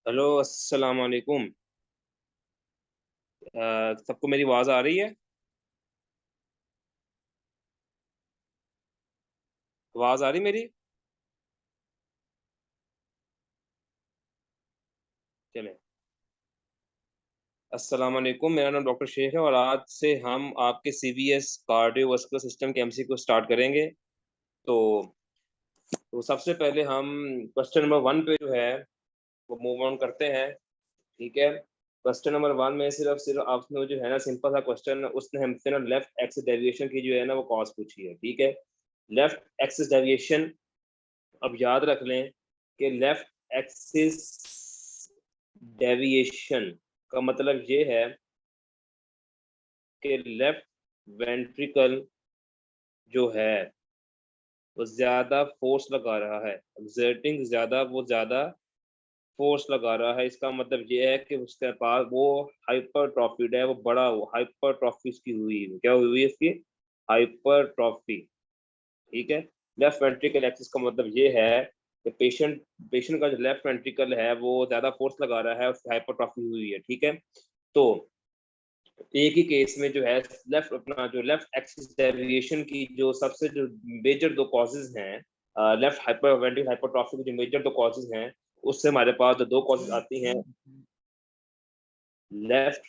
Hello, अस्सलाम वालेकुम। सबको मेरी आवाज़ आ रही है? आवाज़ आ रही मेरी? चलें। अस्सलाम वालेकुम, मेरा नाम डॉक्टर शेख है और आज से हम आपके सीवीएस कार्डियोवास्कुलर सिस्टम के एमसीक्यू स्टार्ट करेंगे। तो सबसे पहले हम क्वेश्चन नंबर 1 पे जो है वो मूव ऑन करते हैं, ठीक है? क्वेश्चन नंबर 1 में सिर्फ आपने जो है ना सिंपल सा क्वेश्चन उसने हमसे ना लेफ्ट एक्सिस डेविएशन की जो है ना वो कॉज़ पूछी है, ठीक है? लेफ्ट एक्सिस डेविएशन अब याद रख लें कि लेफ्ट एक्सिस डेविएशन का मतलब ये है कि लेफ्ट वेंट्रिकल जो है वो ज़्यादा फोर्स लगा रहा है, एक्सर्टिंग ज़्यादा वो ज़्यादा फोर्स लगा रहा है। इसका मतलब ये है कि उसके पास वो हाइपरट्रॉफिड है, वो बड़ा हो हाइपरट्रॉफी इसकी हुई है। क्या हुई है इसकी? हाइपरट्रॉफी, ठीक है? लेफ्ट वेंट्रिकल एक्सिस का मतलब ये है कि पेशेंट पेशेंट का जो लेफ्ट वेंट्रिकल है वो ज़्यादा फोर्स लगा रहा है, उसकी हाइपरट्रॉफी हुई है, ठीक है? तो एक ही केस में जो है लेफ्ट एक्सिस डेविएशन की जो सबसे जो मेजर 2 कॉजेज़ हैं, लेफ्ट हाइपरवेंट्रिकल हाइपरट्रॉफी की जो मेजर 2 कॉजेज़ हैं, उससे हमारे पास जो 2 कॉजेज़ आती हैं, लेफ्ट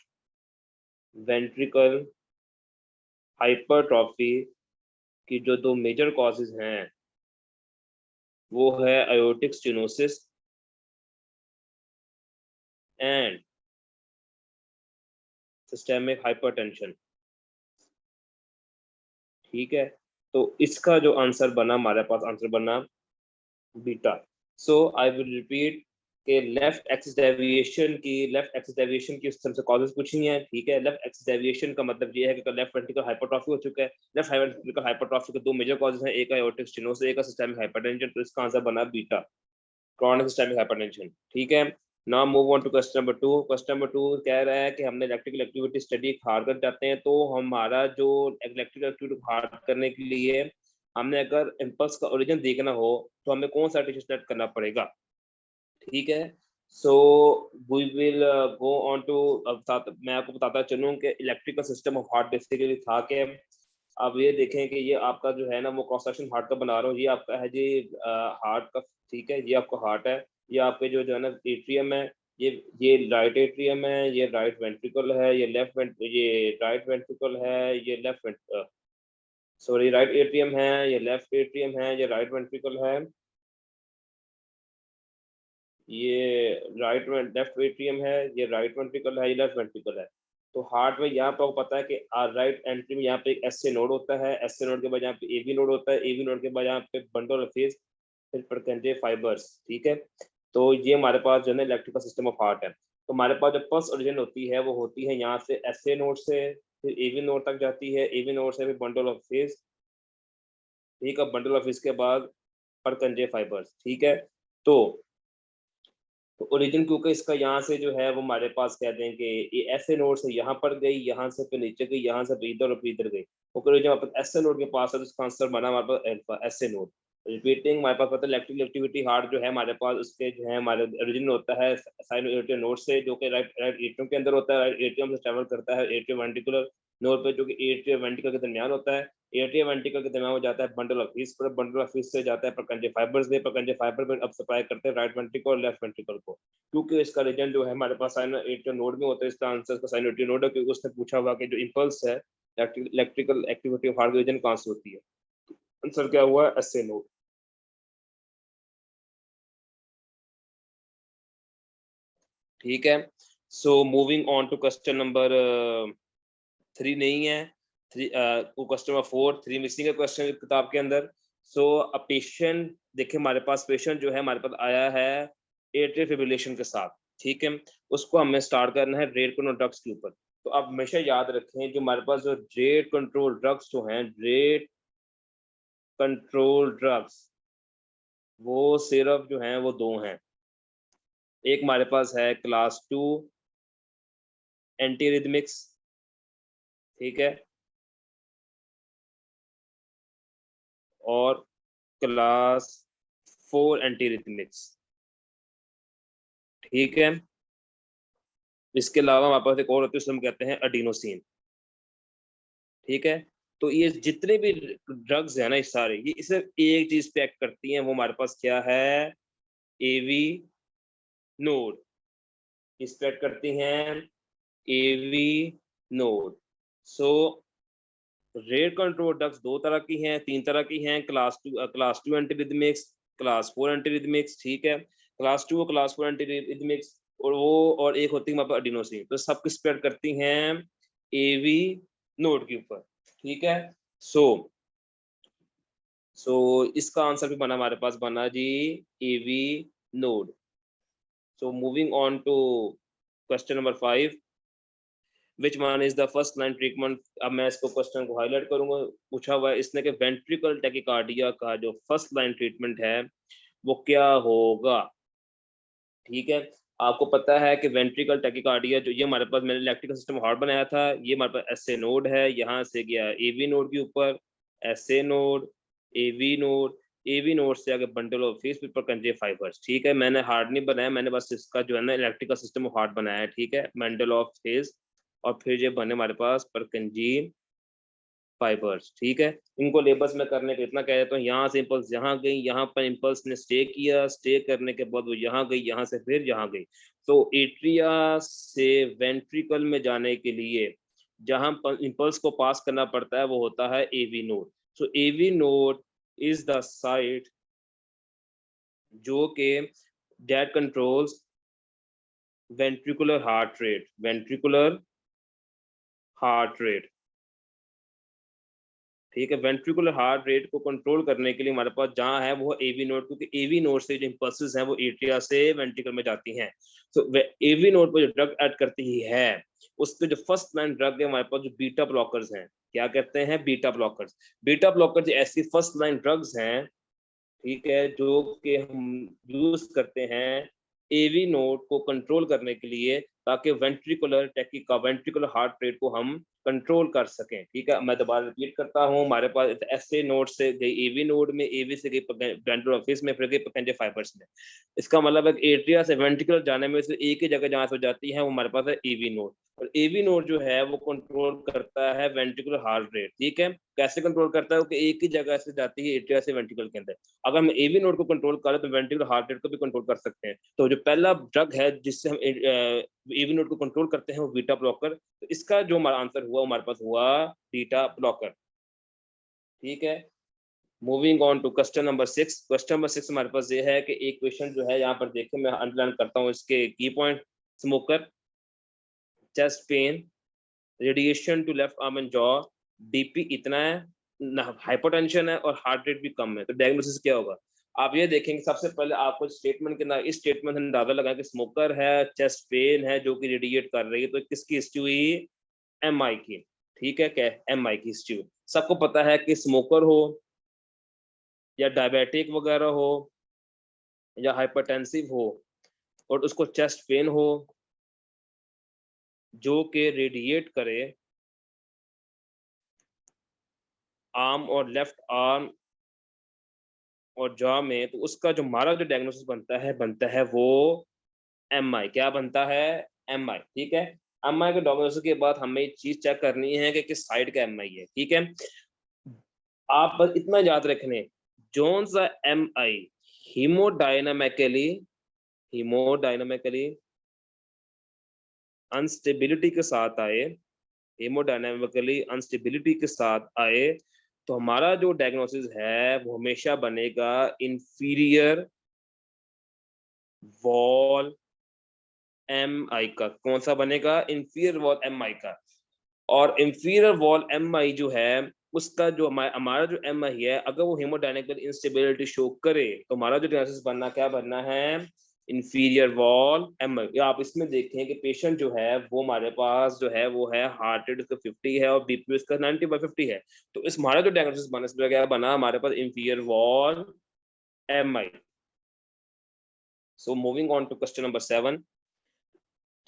वेंट्रिकल हाइपरट्रॉफी की जो 2 मेजर कॉजेज़ हैं, वो है aortic stenosis and systemic hypertension, ठीक है? तो इसका जो आंसर बना हमारे पास आंसर बना beta. So I will repeat कि लेफ्ट एक्सिस डेविएशन की सबसे कॉजेज़ पूछी हैं, ठीक है? लेफ्ट एक्सिस डेविएशन का मतलब ये है कि लेफ्ट वेंट्रिकल हाइपरट्रॉफी हो चुका है। लेफ्ट वेंट्रिकल हाइपरट्रॉफी के 2 मेजर कॉजेज़ हैं, एक है एओर्टिक स्टेनोसिस, एक है सिस्टेमिक हाइपरटेंशन, तो इसका आंसर बना बीटा, क्रॉनिक सिस्टेमिक हाइपरटेंशन, ठीक है? Now move on to question number 2। Question number 2 कह रहा है कि हमने इलेक्ट्रिकल एक्टिविटी स्टडी हार्ड कर जाते हैं, तो हमारा जो इलेक्ट्रिकल एक्टिविटी हार्ड करने के लिए हमने अगर इम्पल्स का ओरिजिन देखना हो, तो हमें कौन-सा टिश्यू सेलेक्ट करना पड़ेगा, ठीक है? So we will go on to मैं आपको बताता चलूँ कि electrical system of heart basically था क्या? अब ये देखें कि ये आपका जो है ना वो क्रॉस सेक्शन हार्ट का बना रहा हूँ, ये आपका है जी हार्ट का, ठीक है? ये आपका हार्ट है, ये आपके जो है ना एट्रियम है, ये राइट एट्रियम है, ये राइट वेंट्रिकल है, ये राइट वेंट्रिकल है, ये सॉरी राइट एट्रियम है, ये लेफ्ट एट्रियम है, ये राइट वेंट्रिकल है, ये लेफ्ट एट्रियम है, ये राइट वेंट्रिकल है, ये लेफ्ट वेंट्रिकल है। तो हार्ट में यहाँ पे आपको पता है कि राइट एंट्री में यहाँ पे एक एसए नोड होता है, एसए नोड के बाद यहाँ पे एबी नोड होता है, एबी नोड के बाद यहाँ पे बंडल ऑफ फेज, फिर परकेंडियल फाइबर्स, ठीक है? तो ये हमारे पास जो है ना इलेक्ट्रिकल सिस्टम ऑफ हार्ट है। तो हमारे पास जो फर्स्ट ओरिजिन होती है वो होती है यहाँ से एसए नोड से, फिर एबी नोड तक जाती है, एबी नोड से फिर बंडल ऑफ फेज, ठीक है? बंडल ऑफ फेज के बाद परकेंडियल फाइबर्स, ठीक है? तो तो ओरिजिन क्योंकि इसका यहाँ से जो है वो हमारे पास कह दें कि ये ऐसे नोड से यहाँ पर गई, यहाँ से फिर नीचे गई, यहाँ से फिर इधर और फिर इधर गई। ओके, जब हमारे पास ऐसे नोड के पास है तो इसका आंसर बना हमारे पास अल्फा ऐसे नोड। रिपीटिंग हमारे पास पता है इलेक्ट्रिकल एक्टिविटी हार्ट जो है हमारे पास उसके जो है हमारे ओरिजिन होता है साइनोइड नोड से, जो कि राइट राइट एट्रियम के अंदर होता है, राइट एट्रियम से ट्रैवल करता है एट्रियो वेंट्रिकुलर नोड पे, जो कि एट्रियो वेंट्रिकल के दरमियान होता है। एट्रियो वेंट्रिकल के दरमियान हो जाता है बंडल ऑफ व्हील्स पर, बंडल ऑफ व्हील्स से जाता है परकेंडियल फाइबर्स में, परकेंडियल फाइबर में अब सप्लाई करते हैं राइट वेंट्रिकल और लेफ्ट वेंट्रिकल को। क्योंकि इसका रीजन जो है हमारे पास साइनोइड नोड में होता है, इसका आंसर इसका साइनोइड नोड है, क्योंकि उसने पूछा हुआ कि जो इंपल्स है इलेक्ट्रिकल एक्टिविटी ऑफ हार्ट के रीजन कहाँ से होती है। आंसर क्या हुआ? एसए नोड, ठीक है? So moving on to question number 3 नहीं है, वो क्वेश्चन नंबर 4, 3 मिसिंग है क्वेश्चन किताब के अंदर। सो अ पेशेंट, देखिए हमारे पास पेशेंट जो है हमारे पास आया है एट्रियल फिब्रिलेशन के साथ, ठीक है? उसको हमें स्टार्ट करना है रेट कंट्रोल ड्रग्स के ऊपर। तो आप हमेशा याद रखें जो हमारे पास जो रेट कंट्रोल ड्रग्स जो हैं, रेट कंट्रोल ड्रग्स, वो सिर्फ जो हैं वो 2 हैं। एक हमारे पास है क्लास 2 एंटी रिदमिक्स, ठीक है? और क्लास 4 एंटी रिदमिक्स, ठीक है। इसके अलावा हमारे पास एक और होती है, उसे हम कहते हैं एडिनोसिन। ठीक है। तो ये जितने भी ड्रग्स है ना, ये सारे ये सिर्फ एक चीज पे एक्ट करती हैं, वो हमारे पास क्या है, एवी नोड। इस पे एक्ट करती हैं AV node. So rate control drugs दो तरह की हैं, तीन तरह की हैं, class two antiarrhythmics, class four antiarrhythmics. ठीक है। क्लास टू और क्लास फोर एंटीरिदमिक्स, और वो और एक होती है हमारे पास एडिनोसिन। तो सब किस पे एक्ट करती हैं, एवी नोड के ऊपर। ठीक है। सो सो इसका आंसर भी बना, हमारे पास बना जी AV node. So moving on to question number 5, which one is the first line treatment. अब मैं इसको क्वेश्चन को हाईलाइट करूंगा। पूछा हुआ है इसने कि वेंट्रिकल टैकिकार्डिया का जो फर्स्ट लाइन ट्रीटमेंट है वो क्या होगा। ठीक है। आपको पता है कि वेंट्रिकल टैकिकार्डिया जो, ये हमारे पास मैंने इलेक्ट्रिकल सिस्टम हार्ट बनाया था, ये हमारे पास एसए नोड है, यहाँ से गया एवी नोड के ऊपर, SA node, AV node, AV node से आगे bundle of His Purkinje fibres. ठीक है। मैंने हार्ट नहीं बनाया, मैंने बस इसका जो है ना इलेक्ट्रिकल सिस्टम हार्ट बनाया है। ठीक है। बंडल ऑफ फेस, और फिर ये बने हमारे पास परकंजी फाइबर्स। ठीक है। इनको लेबल्स में करने को इतना कह देता हूँ, यहाँ से इम्पल्स यहाँ गई, यहाँ पर इम्पल्स ने स्टे किया, स्टे करने के बाद वो यहाँ गई, यहाँ से फिर यहाँ गई। तो एट्रिया से वेंट्रिकल में जाने के लिए जहाँ इम्पल्स को पास करना पड़ता है वो होता है AV node. So AV node is the site जो के that controls ventricular heart rate, ventricular heart rate. ठीक है। वेंट्रिकुलर हार्ट रेट को कंट्रोल करने के लिए हमारे पास जहां है वो एवी नोड, क्योंकि एवी नोड से जो इंपल्सेस हैं वो एट्रिया से वेंट्रिकल में जाती हैं। तो एवी नोड पर जो ड्रग ऐड करती ही है, उस पर जो फर्स्ट लाइन ड्रग है हमारे पास जो बीटा ब्लॉकर्स हैं, क्या कहते हैं, बीटा ब्लॉकर्स। बीटा ब्लॉकर्स ऐसी फर्स्ट लाइन ड्रग्स हैं, ठीक है, जो कि हम यूज करते हैं एवी नोड को कंट्रोल करने के लिए, ताकि वेंट्रिकुलर टैकिका, वेंट्रिकुलर हार्ट रेट को हम कंट्रोल कर सकें। ठीक है। मैं दोबारा रिपीट करता हूँ, हमारे पास एसए नोड से गई एवी नोड में, एवी से गई डेंटल ऑफिस में, फिर गई पकेंजे फाइबर्स में। इसका मतलब है कि एट्रिया से वेंट्रिकुलर जाने में से एक ही जगह जहां से जाती है वो हमारे पास है एवी नोड। और एवी नोड जो है वो कंट्रोल करता है वेंट्रिकुलर हार्ट रेट। ठीक है। कैसे कंट्रोल करता है, कि एक ही जगह से जाती है एट्रिया से वेंट्रिकल के अंदर। अगर हम एवी नोड को कंट्रोल करें तो वेंट्रिकुलर हार्ट रेट को भी कंट्रोल कर सकते हैं। तो जो पहला ड्रग है जिससे हम एवी नोड को कंट्रोल करते हैं वो बीटा ब्लॉकर। तो इसका जो हमारा आंसर हुआ, हमारे पास हुआ बीटा ब्लॉकर। ठीक है। Moving on to question number 6। Question number 6 हमारे पास ये है कि एक क्वेश्चन जो है यहाँ पर देखें, मैं अंडरलाइन करता हूँ इसके की point. Smoker, chest pain, radiation to left arm and jaw, BP इतना है, हाइपोटेंशन है और हार्ट रेट भी कम है, तो डायग्नोसिस क्या होगा। आप ये देखेंगे, सबसे पहले आपको स्टेटमेंट के ना, इस स्टेटमेंट से अंदाजा लगाएं कि स्मोकर है, चेस्ट पेन है जो कि रेडिएट कर रही है, तो किसकी हिस्ट्री हुई, एमआई की। ठीक है। क्या एमआई की हिस्ट्री। सबको पता है कि स्मोकर हो या डायबिटिक वगैरह हो या हाइपरटेंसिव हो और उसको चेस्ट पेन हो जो कि रेडिएट करे आर्म और लेफ्ट आर्म और जॉ में, तो उसका जो हमारा जो डायग्नोसिस बनता है वो एमआई। क्या बनता है, एमआई। ठीक है। एमआई के डायग्नोसिस के बाद हमें एक चीज चेक करनी है कि किस साइड का एमआई है। ठीक है। आप बस इतना याद रखने, जोन सा एमआई हीमोडायनामिकली, हीमोडायनामिकली अनस्टेबिलिटी के साथ आए, हेमोडायनामिकली अनस्टेबिलिटी के साथ आए, तो हमारा जो डायग्नोसिस है वो हमेशा बनेगा इंफीरियर वॉल एम आई का। कौन सा बनेगा, इंफीरियर वॉल एम आई का। और इंफीरियर वॉल एम आई जो है उसका जो हमारा जो एम आई है, अगर वो हेमोडायनेमिकल इंस्टेबिलिटी शो करे तो हमारा जो डायग्नोसिस बनना क्या बनना है, इंफीरियर वॉल एम आई। आप इसमें देखें कि पेशेंट जो है वो हमारे पास जो है वो है हार्ट रेट उसका 50 है और बीपी उसका 90/50 है। तो इस हमारा जो डायग्नोसिस बना, इसमें क्या बना, हमारे पास inferior wall M I. So moving on to question number 7।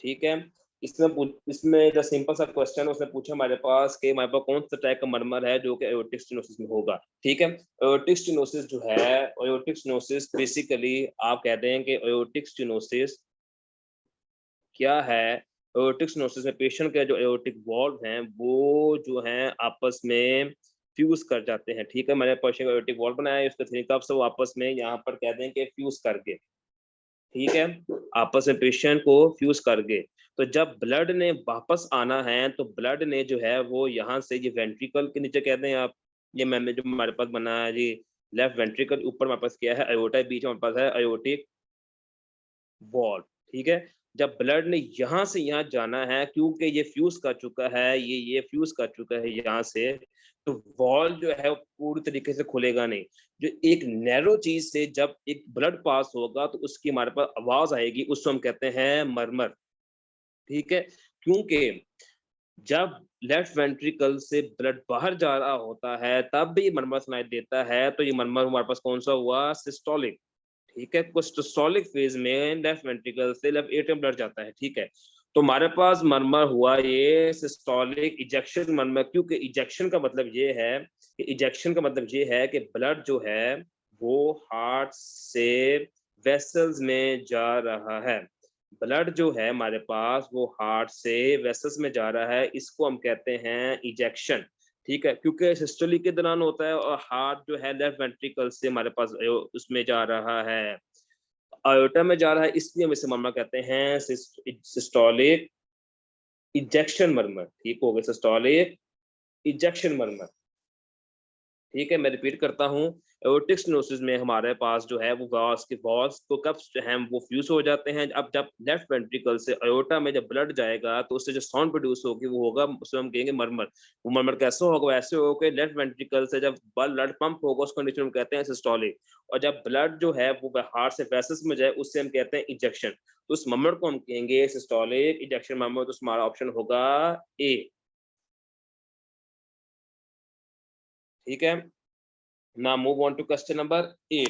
ठीक है। इसमें जो सिंपल सा क्वेश्चन उसने पूछा हमारे पास कि हमारे पास कौन सा टाइप का मरमर है जो कि एओर्टिक स्टेनोसिस में होगा। ठीक है। एओर्टिक स्टेनोसिस जो है, एओर्टिक स्टेनोसिस बेसिकली आप कहते हैं कि एओर्टिक स्टेनोसिस क्या है, एओर्टिक स्टेनोसिस में पेशेंट के जो एओर्टिक वॉल्व हैं वो जो हैं आपस में फ्यूज कर जाते हैं। ठीक है, मैंने पेशेंट का एओर्टिक वॉल्व बनाया है, उसके थ्री कप्स वो आपस में यहाँ पर कहते हैं कि फ्यूज कर गए। ठीक है, आपस में पेशेंट को फ्यूज कर गए। तो जब ब्लड ने वापस आना है तो ब्लड ने जो है वो यहाँ से ये वेंट्रिकल के नीचे कहते हैं आप, ये मैंने जो हमारे पास बनाया है जी, लेफ्ट वेंट्रिकल ऊपर हमारे पास क्या है अयोटा, बीच में हमारे पास है अयोटिक वॉल्व। ठीक है, जब ब्लड ने यहाँ से यहाँ जाना है, क्योंकि ये फ्यूज कर चुका है, ये फ्यूज कर चुका है यहाँ से, तो वॉल्व जो है वो पूरी तरीके से खुलेगा नहीं। जो एक नैरो चीज से जब एक ब्लड पास होगा तो उसकी हमारे पास आवाज आएगी, उसको हम कहते हैं मरमर। ठीक है, क्योंकि जब लेफ्ट वेंट्रिकल से ब्लड बाहर जा रहा होता है तब भी मरमर सुनाई देता है, तो ये मरमर हमारे पास कौन सा हुआ, सिस्टोलिक। ठीक है, सिस्टोलिक फेज में लेफ्ट वेंट्रिकल से लेफ्ट एट्रियम ब्लड जाता है। ठीक है, तो हमारे पास मरमर हुआ ये सिस्टोलिक इजेक्शन मरमर, क्योंकि इजेक्शन का मतलब ये है कि इजेक्शन का मतलब ये है कि ब्लड जो है वो हार्ट से वेसल्स में जा रहा है। ब्लड जो है हमारे पास वो हार्ट से वेसल्स में जा रहा है, इसको हम कहते हैं इजेक्शन। ठीक है, क्योंकि सिस्टोली के दौरान होता है और हार्ट जो है लेफ्ट वेंट्रिकल से हमारे पास उसमें जा रहा है, आयोटा में जा रहा है, इसलिए हम इसे मरमर कहते हैं सिस्टोलिक इजेक्शन मरमर। ठीक हो गया, सिस्टोलिक इजेक्शन मरमर। ठीक है, मैं रिपीट करता हूँ, एओर्टिक स्टेनोसिस में हमारे पास जो है वो वॉल्स के वॉल्स तो कप्स जो हैं वो फ्यूज हो जाते हैं। अब जब लेफ्ट वेंट्रिकल से अयोटा में जब ब्लड जाएगा तो उससे जो साउंड प्रोड्यूस होगी वो होगा, उसे हम कहेंगे मरमर। वो मरमर कैसे होगा, वैसे होगा कि लेफ्ट वेंट्रिकल से जब ब्लड पंप होगा उस कंडीशन में कहते हैं सिस्टोलिक, और जब ब्लड जो है वो हार्ट से वेसल्स में जाए उससे हम कहते हैं इजेक्शन। तो उस मरमर को हम कहेंगे सिस्टोलिक इजेक्शन मरमर। तो हमारा ऑप्शन होगा ए। ठीक है, ना move on to question number 8।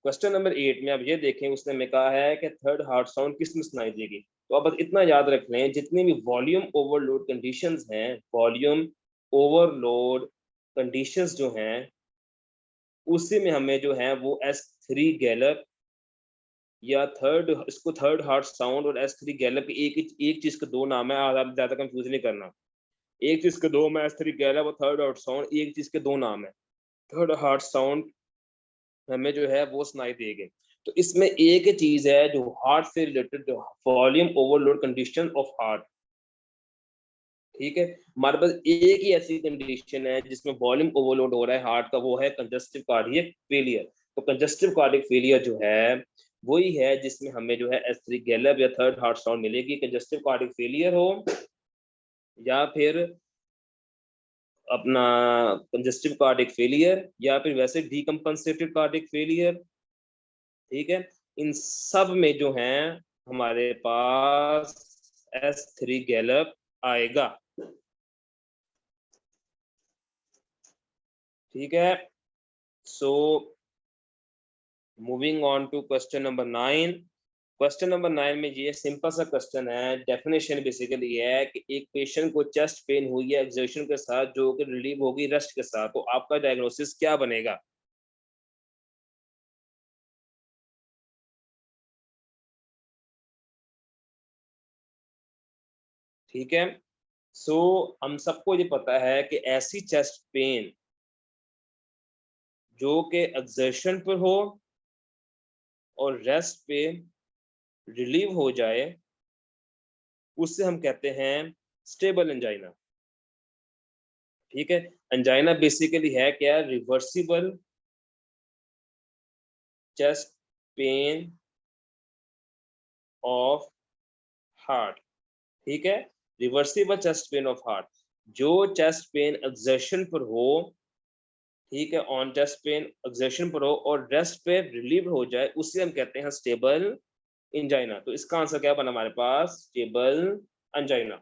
Question number 8 में अब ये देखें, उसने में कहा है कि थर्ड हार्ट साउंड किस में सुनाई देगी। तो अब बस इतना याद रख लें, जितनी भी वॉल्यूम ओवरलोड कंडीशंस हैं, वॉल्यूम ओवरलोड कंडीशंस जो हैं उसी में हमें जो है वो S3 गैलप या थर्ड, इसको थर्ड हार्ट साउंड और S3 गैलप एक चीज के दो नाम है, आप ज्यादा कंफ्यूज नहीं करना। एक चीज के दो में S3 गैलप और थर्ड हार्ट साउंड एक चीज के दो नाम है। थर्ड हार्ट साउंड हमें जो है वो सुनाई देगी। तो इसमें एक चीज है जो हार्ट से रिलेटेड, जो volume overload condition of heart. ठीक है, हमारे पास एक ही ऐसी कंडीशन है जिसमें वॉल्यूम ओवरलोड हो रहा है हार्ट का, वो है कंजस्टिव कार्डियक फेलियर। तो कंजस्टिव कार्डियक फेलियर जो है वही है जिसमें हमें जो है S3 गैलप या थर्ड हार्ट साउंड मिलेगी। कंजस्टिव कार्डियक फेलियर हो या फिर अपना कंजस्टिव कार्डियक फेलियर या फिर वैसे डीकंपनसेटेड कार्डियक फेलियर। ठीक है, इन सब में जो है हमारे पास S3 गैलप आएगा। ठीक है, so moving on to question number 9। Question number 9 में ये सिंपल सा क्वेश्चन है, डेफिनेशन बेसिकली है कि एक पेशेंट को चेस्ट पेन हुई है एक्सर्शन के साथ जो कि रिलीव होगी रेस्ट के साथ, तो आपका डायग्नोसिस क्या बनेगा। ठीक है, सो हम सबको ये पता है कि ऐसी चेस्ट पेन जो कि एक्सर्शन पर हो और रेस्ट पे रिलीव हो जाए उससे हम कहते हैं स्टेबल एंजाइना। ठीक है, एंजाइना बेसिकली है क्या, reversible chest pain of heart. ठीक है, reversible chest pain of heart, जो चेस्ट पेन एक्सर्शन पर हो, ठीक है, ऑन चेस्ट पेन एक्सर्शन पर हो और रेस्ट पे रिलीव हो जाए उसे हम कहते हैं स्टेबल एंजाइना। तो इसका आंसर क्या बना हमारे पास, स्टेबल एंजाइना।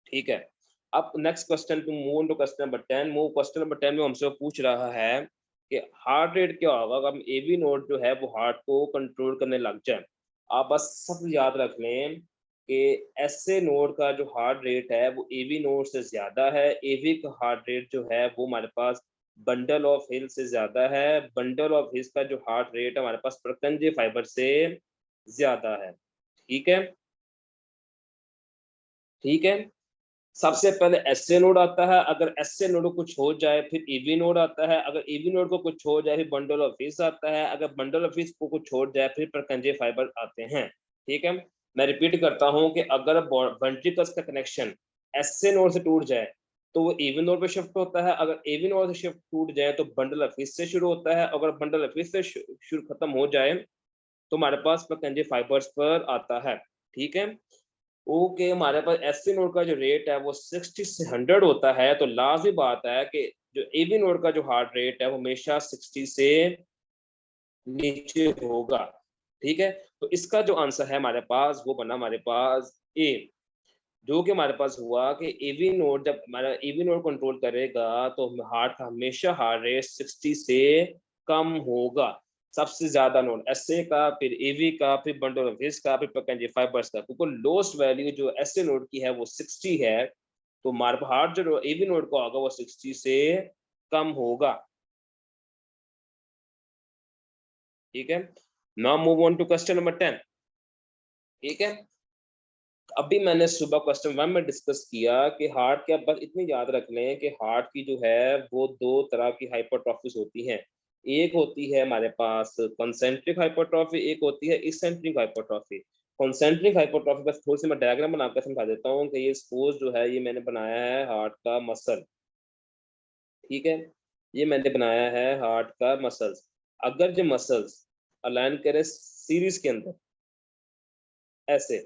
ठीक है, अब next question to move on to question number 10। Move question number 10 में हमसे पूछ रहा है कि हार्ट रेट क्या होगा अगर हम एवी नोड जो है वो हार्ट को कंट्रोल करने लग जाए। आप बस सब याद रख लें कि एसए नोड का जो हार्ट रेट है वो एवी नोड से ज्यादा है। एवी का हार्ट रेट जो है वो हमारे पास बंडल ऑफ हिल से ज्यादा है, बंडल ऑफ हिल्स का जो हार्ट रेट हमारे पास परकंजे फाइबर से ज्यादा है। ठीक है, ठीक है। सबसे पहले एसए नोड आता है, अगर एसए नोड को कुछ हो जाए फिर ईवी नोड आता है, अगर ईवी नोड को कुछ हो जाए फिर बंडल ऑफ हिल्स आता है, अगर बंडल ऑफ हिल्स को कुछ हो जाए फिर परकंजे फाइबर आते हैं। ठीक है, मैं रिपीट करता हूं कि अगर वेंट्रिकल्स का कनेक्शन एसए नोड से टूट जाए तो वो ईवी नोड पे शिफ्ट होता है, अगर ईवी नोड से शिफ्ट टूट जाए तो बंडल ऑफ हिल्स से शुरू होता है, अगर बंडल ऑफ हिल्स से शुरू खत्म हो जाए तो हमारे पास परकंजे फाइबर्स पर आता है। ठीक है, ओके, हमारे पास एससी नोड का जो रेट है वो 60 से 100 होता है, तो लाजमी बात है कि जो एवी नोड का जो हार्ट रेट है वो हमेशा 60 से नीचे होगा। ठीक है, तो इसका जो आंसर है हमारे पास वो बना हमारे पास ए, जो कि हमारे पास हुआ कि एवी नोड जब हमारा एवी नोड कंट्रोल करेगा तो हार्ट का हमेशा हार्ट रेट 60 से कम होगा। सबसे ज्यादा नोड एसए का, फिर एवी का, फिर बंडल ऑफ हिल्स का, फिर परकंजे फाइबर्स का, क्योंकि लोएस्ट वैल्यू जो एसए नोड की है वो 60 है, तो हमारा हार्ट जो एवी नोड का होगा वो 60 से कम होगा। ठीक है, now move on to question number 10। ठीक है, अभी मैंने सुबह क्वेश्चन 1 में डिस्कस किया कि हार्ट के, आप बस इतनी याद रख लें कि हार्ट की जो है वो दो तरह की हाइपरट्रॉफीज होती हैं। एक होती है हमारे पास कंसेंट्रिक हाइपरट्रॉफी, एक होती है इसेंट्रिक हाइपरट्रॉफी। कंसेंट्रिक हाइपरट्रॉफी, बस थोड़ी सी मैं डायग्राम बनाकर समझा देता हूँ कि ये सपोज जो है ये मैंने बनाया है हार्ट का मसल। ठीक है, ये मैंने बनाया है हार्ट का मसल्स। अगर जो मसल्स अलाइन करें सीरीज के अंदर ऐसे,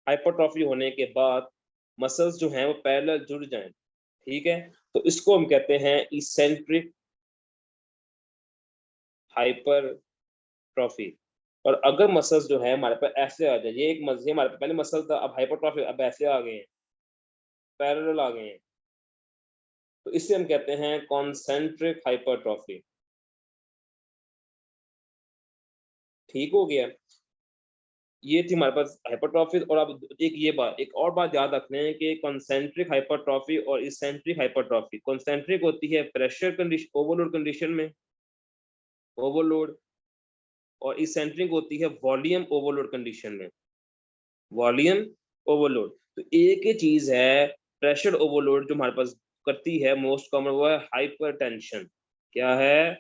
हाइपरट्रॉफी होने के बाद मसल्स जो हैं वो पैरेलल जुड़ जाएं, ठीक है, तो इसको हम कहते हैं इसेंट्रिक हाइपरट्रॉफी। और अगर मसल्स जो है हमारे पास ऐसे आ जाए, ये एक मसल हमारे पास पहले मसल था, अब हाइपरट्रॉफी, अब ऐसे आ गए हैं, पैरेलल आ गए हैं, तो इसे हम कहते हैं कॉन्सेंट्रिक हाइपरट्रॉफी। ठीक हो गया, ये थी हमारे पास हाइपरट्रॉफी। और अब एक ये बात, एक और बात याद रखना है कि कॉन्सेंट्रिक हाइपरट्रॉफी और इसेंट्रिक हाइपरट्रॉफी, कॉन्सेंट्रिक होती है प्रेशर कंडीशन, ओवरलोड कंडीशन में, ओवरलोड, और इसेंट्रिक होती है वॉल्यूम ओवरलोड कंडीशन में, वॉल्यूम ओवरलोड। तो एक ही चीज है प्रेशर ओवरलोड जो हमारे पास करती है मोस्ट कॉमन, वो है हाइपरटेंशन। क्या है?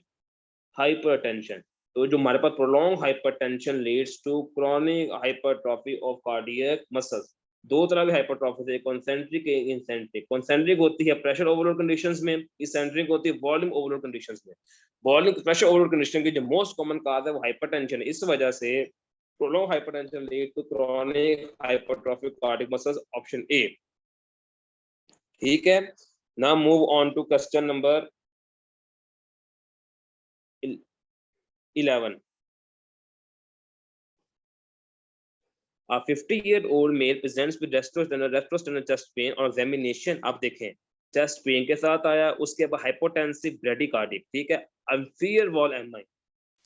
हाइपरटेंशन। तो जो हमारे पास prolong hypertension leads to chronic hypertrophy of cardiac muscles. दो तरह के हाइपरट्रॉफी है, कॉन्सेंट्रिक इंसेंट्रिक। कॉन्सेंट्रिक होती है प्रेशर ओवरलोड कंडीशंस में, इसेंट्रिक होती है वॉल्यूम ओवरलोड कंडीशंस में। वॉल्यूम प्रेशर ओवरलोड कंडीशन की जो मोस्ट कॉमन काज है वो हाइपरटेंशन है, इस वजह से prolonged hypertension lead to chronic hypertrophic cardiac muscles, option A। ठीक है, now move on to question number 11। A 50-year-old male presents with retrosternal chest pain और examination, आप देखें चेस्ट पेन के साथ आया, उसके बाद हाइपोटेंसिव ब्रेडिकार्डिक। ठीक है, इंफीरियर वॉल एमआई।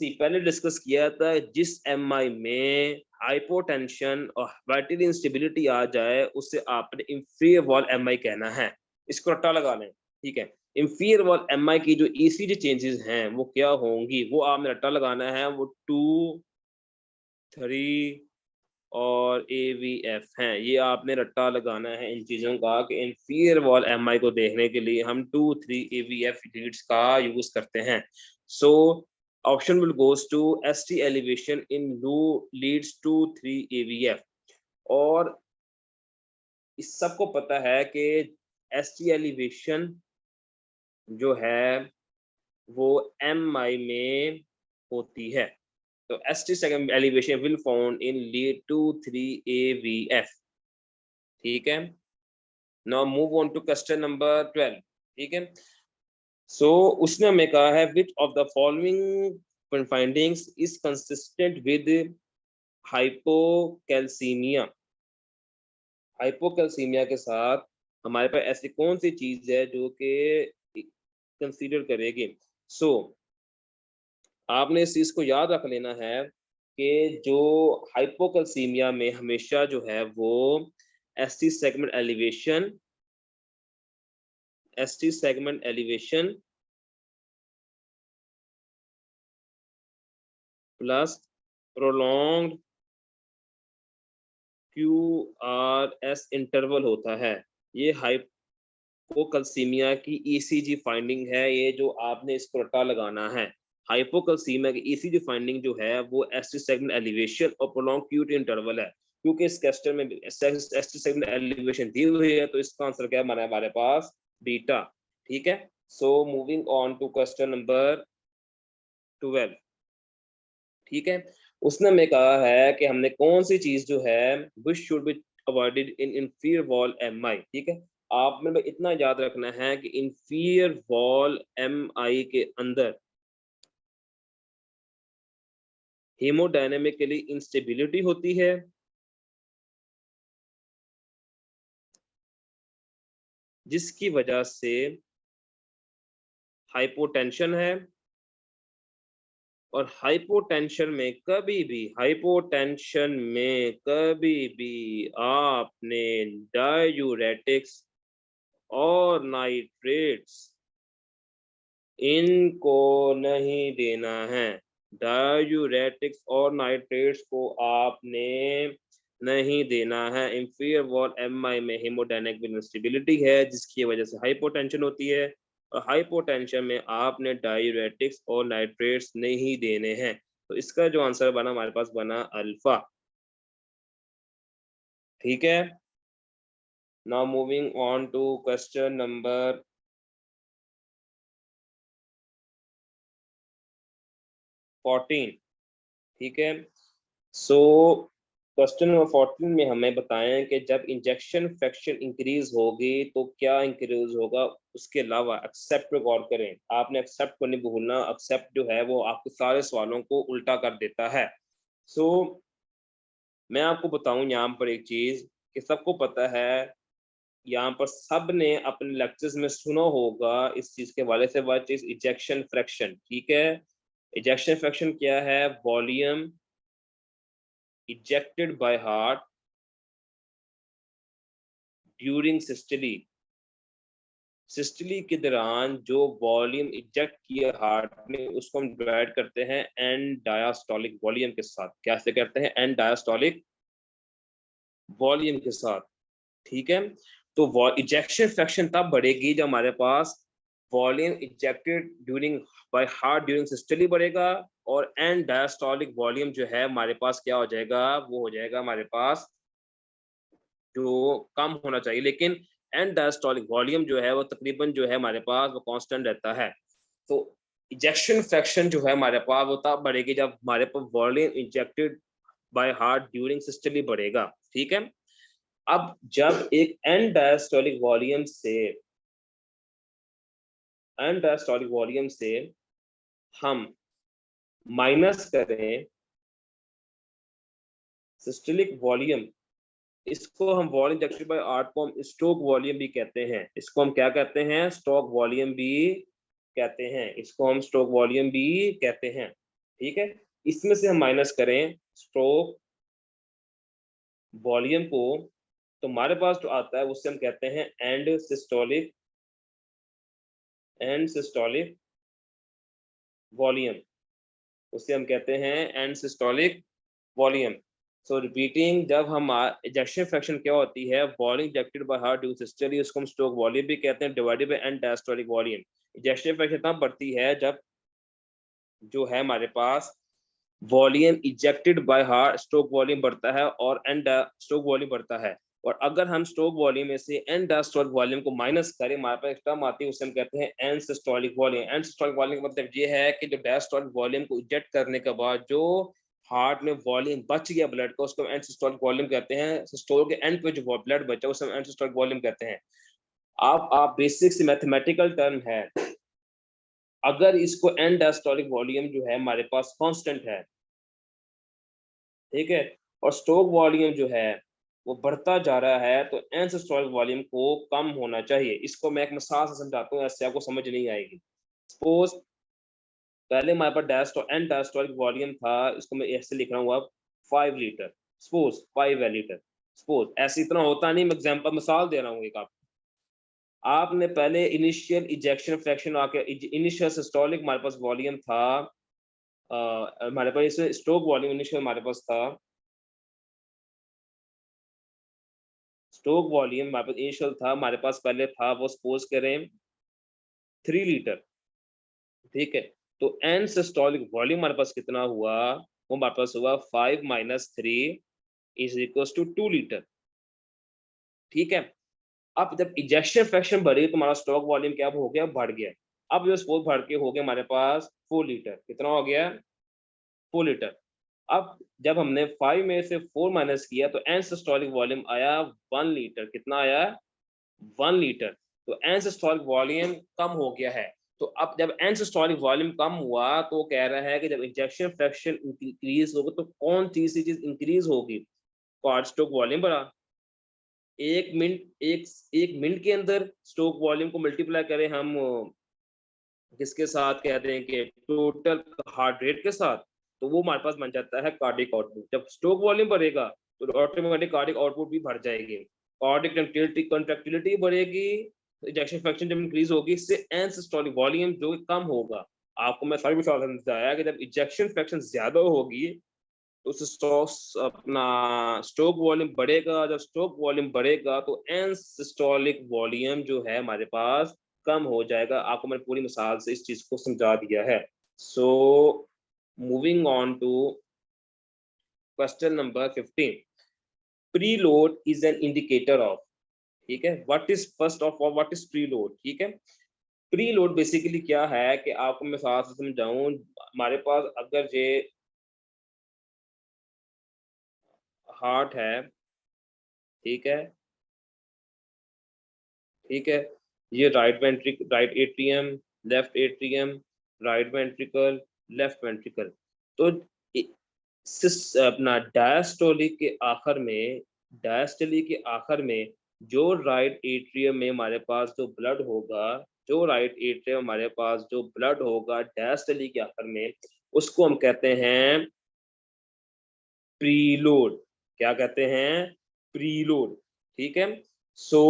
पहले डिस्कस किया था, जिस एमआई में हाइपोटेंशन और वाइटल इंस्टेबिलिटी आ जाए उसे आपने इंफीरियर वॉल एमआई कहना है, इसको रट्टा लगा लें। ठीक है, इंफीरियर वॉल एमआई की जो ईसीजी चेंजेस हैं वो क्या होंगी, वो आपने रट्टा लगाना है, वो 2, 3 और AVF हैं, ये आपने रट्टा लगाना है इन चीजों का कि इंफीरियर वॉल एमआई को देखने के लिए हम 2-3 AVF लीड्स का यूज करते हैं। So option will goes to ST elevation in low leads 2-3 AVF। और इस सबको पता है कि ST एलिवेशन जो है वो MI में होती है, तो ST second elevation will found in lead 2-3 AVF। ठीक है, now move on to question number 12। ठीक है, सो उसने हमें कहा है which of the following findings is consistent with hypocalcaemia. Hypocalcaemia के साथ हमारे पास ऐसी कौन सी चीज है जो कि कंसीडर करेगी। सो आपने इस चीज को याद रख लेना है कि जो हाइपोकैल्सीमिया में हमेशा जो है वो ST segment elevation ST segment elevation plus prolonged QRS interval होता है। ये हाइपोकैल्सीमिया की ECG फाइंडिंग है, ये जो आपने इसको रटा लगाना है। हाइपोकैल्सीमिया की ECG फाइंडिंग जो है वो ST सेगमेंट एलिवेशन और प्रोलॉन्ग QT इंटरवल है। क्योंकि इस क्वेश्चन में ST सेगमेंट एलिवेशन दी हुई है तो इसका आंसर क्या है हमारे पास बीटा। ठीक है, so moving on to question number 12। ठीक है, उसने हमें कहा है कि हमने कौन सी चीज जो है which should be avoided in inferior wall MI। ठीक है, आपने इतना याद रखना है कि इंफीरियर वॉल MI के अंदर हेमोडायनेमिकली इंस्टेबिलिटी होती है, जिसकी वजह से हाइपोटेंशन है, और हाइपोटेंशन में कभी भी आपने डायूरेटिक्स और नाइट्रेट्स इनको नहीं देना है। डायूरेटिक्स और नाइट्रेट्स को आपने नहीं देना है। इंफीरियर वॉल MI में हेमोडायनेमिक इंस्टेबिलिटी है जिसकी वजह से हाइपोटेंशन होती है, और हाइपोटेंशन में आपने डायूरेटिक्स और नाइट्रेट्स नहीं देने हैं। तो इसका जो आंसर बना हमारे पास बना अल्फा। ठीक है, now moving on to question number 14। ठीक है, सो क्वेश्चन नंबर 14 में हमें बताएं कि जब इंजेक्शन फ्रैक्शन इंक्रीज होगी तो क्या इंक्रीज होगा। उसके अलावा एक्सेप्ट पे गौर करें, आपने एक्सेप्ट को नहीं भूलना। एक्सेप्ट जो है वो आपके सारे सवालों को उल्टा कर देता है। सो मैं आपको बताऊं यहाँ पर एक चीज कि सबको पता है, यहाँ पर सब ने अपने लेक्चर्स में सुना होगा इस चीज के हवाले से, वह चीज इजेक्शन फ्रैक्शन। ठीक है, इजेक्शन फ्रैक्शन क्या है? Volume ejected by heart during systole. Systole के दौरान जो वॉल्यूम इजेक्ट किया हार्ट ने उसको हम डिवाइड करते हैं एंड डायस्टोलिक वॉल्यूम के साथ। कैसे करते हैं? एंड डायस्टोलिक वॉल्यूम के साथ। ठीक है, तो इजेक्शन फ्रैक्शन तब बढ़ेगी जब हमारे पास volume ejected during by heart during systole बढ़ेगा, और एंड डायस्टोलिक वॉल्यूम जो है हमारे पास क्या हो जाएगा? वो हो जाएगा हमारे पास जो कम होना चाहिए। लेकिन एंड डायस्टोलिक वॉल्यूम जो है वो तकरीबन जो है हमारे पास वो कांस्टेंट रहता है। तो इजेक्शन फ्रैक्शन जो है हमारे पास वो तब बढ़ेगी जब हमारे पास volume injected by heart during systole बढ़ेगा। ठीक है, अब जब एक एंड डायस्टोलिक वॉल्यूम से हम माइनस करें सिस्टोलिक वॉल्यूम, इसको हम वॉल्यूम इंजेक्टेड बाय हार्ट को हम स्ट्रोक वॉल्यूम भी कहते हैं। इसको हम क्या कहते हैं? स्ट्रोक वॉल्यूम भी कहते हैं। इसको हम स्ट्रोक वॉल्यूम भी कहते हैं। ठीक है, इसमें से हम माइनस करें स्ट्रोक वॉल्यूम को तो हमारे पास जो आता है उससे हम कहते हैं एंड सिस्टोलिक वॉल्यूम। उसे हम कहते हैं end systolic volume. So repeating, जब हम इजेक्शन फ्रैक्शन क्या होती है? Volume injected by heart due systole, उसको हम स्ट्रोक वॉल्यूम भी कहते हैं, divided by end diastolic volume. Ejection fraction तब बढ़ती है जब जो है हमारे पास volume ejected by heart stroke volume बढ़ता है और एंड स्ट्रोक वॉल्यूम बढ़ता है। और अगर हम स्ट्रोक वॉल्यूम में से एंड डायस्टोलिक वॉल्यूम को माइनस करें, हमारे पास एक टर्म आती है, उसे हम कहते हैं end systolic volume. And systolic volume का मतलब ये है कि जो डायस्टोलिक वॉल्यूम को इजेक्ट करने के बाद जो हार्ट में वॉल्यूम बच गया ब्लड का, उसको एंड सिस्टोलिक वॉल्यूम कहते हैं। सिस्टोल के एंड पे जो ब्लड बचा उसे हम एंड सिस्टोलिक वॉल्यूम कहते हैं। आप बेसिक से मैथमेटिकल टर्म है, अगर इसको एंड डायस्टोलिक वॉल्यूम जो है हमारे पास कांस्टेंट है, ठीक है, और स्ट्रोक वॉल्यूम जो है वो बढ़ता जा रहा है, तो एंड सिस्टोलिक वॉल्यूम को कम होना चाहिए। इसको मैं एक मिसाल से समझाता हूँ, ऐसे आपको समझ नहीं आएगी। सपोज पहले हमारे पास एंड डायस्टोलिक वॉल्यूम था, इसको मैं ऐसे लिख रहा हूँ अब 5 लीटर। Suppose 5 litre. सपोज ऐसे इतना होता नहीं, मैं एग्जांपल मिसाल दे रहा हूँ एक आपको। आपने पहले इनिशियल इजेक्शन फ्रैक्शन आके इनिशियल सिस्टोलिक हमारे पास वॉल्यूम था, हमारे पास इसमें स्ट्रोक वॉल्यूम इनिशियल हमारे पास था, स्ट्रोक वॉल्यूम हमारे पास इनिशियल था, हमारे पास पहले था वो सपोज करें 3 लीटर, ठीक है। तो एन सिस्टोलिक वॉल्यूम हमारे पास कितना हुआ, वो हमारे पास हुआ 5 minus 3 is equal to 2 litre, ठीक है। अब जब इजेक्शन फ्रैक्शन बढ़ी तो हमारा स्टॉक वॉल्यूम क्या हो गया, बढ़ गया। अब जो स्पोर्ट बढ़ के हो गया हमारे पास 4 लीटर, कितना हो गया, 4 लीटर। अब जब हमने 5 में से 4 माइनस किया तो एन सिस्टोलिक वॉल्यूम आया 1 लीटर, कितना आया, 1 लीटर। तो एन सिस्टोलिक वॉल्यूम कम हो गया है। तो अब जब एन सिस्टोलिक वॉल्यूम कम हुआ तो कह रहा है कि जब इंजेक्शन फ्रैक्शन इंक्रीज होगा तो कौन सी चीज इंक्रीज होगी, कार्ड स्टॉक वॉल्यूम बढ़ा। एक मिनट के अंदर स्टोक वॉल्यूम को मल्टीप्लाई करें हम किसके साथ, कहते हैं कि टोटल हार्ट रेट के साथ, तो वो हमारे पास बन जाता है कार्डिक आउटपुट। जब स्टोक वॉल्यूम बढ़ेगा तो ऑटोमेटिक कार्डिक आउटपुट भी बढ़ जाएगी, कार्डिक कंट्रैक्टिलिटी बढ़ेगी, इजेक्शन फ्रैक्शन जब इंक्रीज होगी इससे एंड सिस्टोलिक वॉल्यूम जो कम होगा। आपको मैं सारी विचार समझाया कि जब इजेक्शन फ्रैक्शन ज्यादा होगी तो उससे अपना स्ट्रोक वॉल्यूम बढ़ेगा, जब स्ट्रोक वॉल्यूम बढ़ेगा तो एन सिस्टोलिक वॉल्यूम जो है हमारे पास कम हो जाएगा। आपको मैंने पूरी मिसाल से इस चीज को समझा दिया है। So moving on to question number 15, preload is an indicator of, ठीक है, what is first of all what is preload, ठीक है। प्रीलोड बेसिकली क्या है कि आपको मैं साथ से समझाऊं, हमारे पास अगर ये हार्ट है, ठीक है, ठीक है, ये right atrium, left atrium, right ventricle, left ventricle. तो अपना डायस्टोली के आखिर में जो राइट एट्रियम में हमारे पास जो ब्लड होगा, जो राइट एट्रियम हमारे पास जो ब्लड होगा डायस्टोली के आखिर में, उसको हम कहते हैं प्रीलोड। क्या कहते हैं, प्रीलोड, ठीक है। सो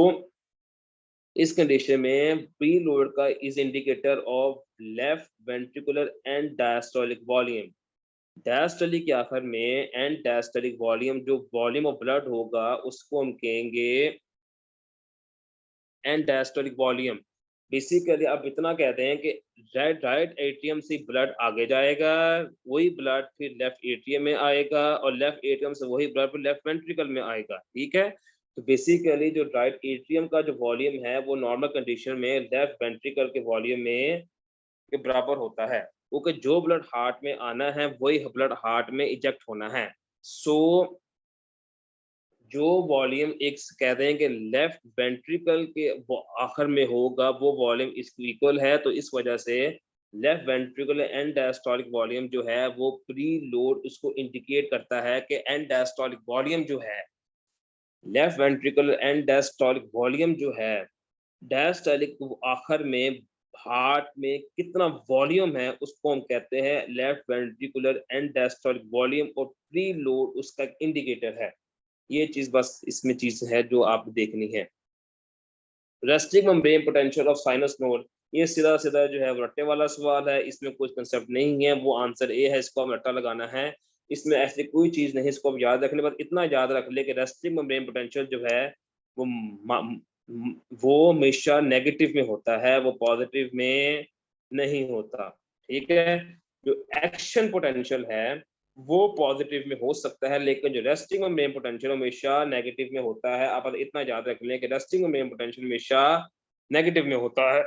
इस कंडीशन में प्रीलोड का is indicator of left ventricular and diastolic volume. Diastolic के आखिर में एंड डायस्टोलिक वॉल्यूम, जो वॉल्यूम ऑफ ब्लड होगा उसको हम कहेंगे एंड डायस्टोलिक वॉल्यूम। बेसिकली आप इतना कहते हैं कि राइट एट्रियम से ब्लड आगे जाएगा, वही ब्लड फिर लेफ्ट एट्रियम में आएगा और लेफ्ट एट्रियम से वही ब्लड फिर लेफ्ट वेंट्रिकल में आएगा, ठीक है। तो बेसिकली जो राइट एट्रियम का जो वॉल्यूम है वो नॉर्मल कंडीशन में लेफ्ट वेंट्रिकल के वॉल्यूम में के बराबर होता है, क्योंकि जो ब्लड हार्ट में आना है वही ब्लड हार्ट में इजेक्ट होना है। सो जो वॉल्यूम एक कहते हैं कि लेफ्ट वेंट्रिकल के आखिर में होगा वो वॉल्यूम इसको इक्वल है, तो इस वजह से left ventricle and diastolic volume जो है वो प्री लोड उसको इंडिकेट करता है कि एंड डायस्टोलिक वॉल्यूम जो है, left ventricle and diastolic volume जो है, डायस्टोलिक आखिर में हार्ट में कितना वॉल्यूम है उसको हम कहते हैं left ventricular and diastolic volume, और प्री लोड उसका इंडिकेटर है। ये चीज बस इसमें चीज है जो आप देखनी है। Resting membrane potential of sinus node, ये सीधा सीधा जो है रट्टे वाला सवाल है, इसमें कुछ कंसेप्ट नहीं है, वो आंसर ए है, इसको हम रट्टा लगाना है। इसमें ऐसी कोई चीज नहीं, इसको आप याद रखने, बस इतना याद रख ले कि रेस्टिंग मेम्ब्रेन पोटेंशियल जो है वो वो हमेशा नेगेटिव में होता है, वो पॉजिटिव में नहीं होता, ठीक है। जो एक्शन पोटेंशियल है वो पॉजिटिव में हो सकता है, लेकिन जो रेस्टिंग और मेन पोटेंशियल हमेशा नेगेटिव में होता है। आप इतना याद रख लें कि रेस्टिंग और मेन पोटेंशियल हमेशा नेगेटिव में होता है,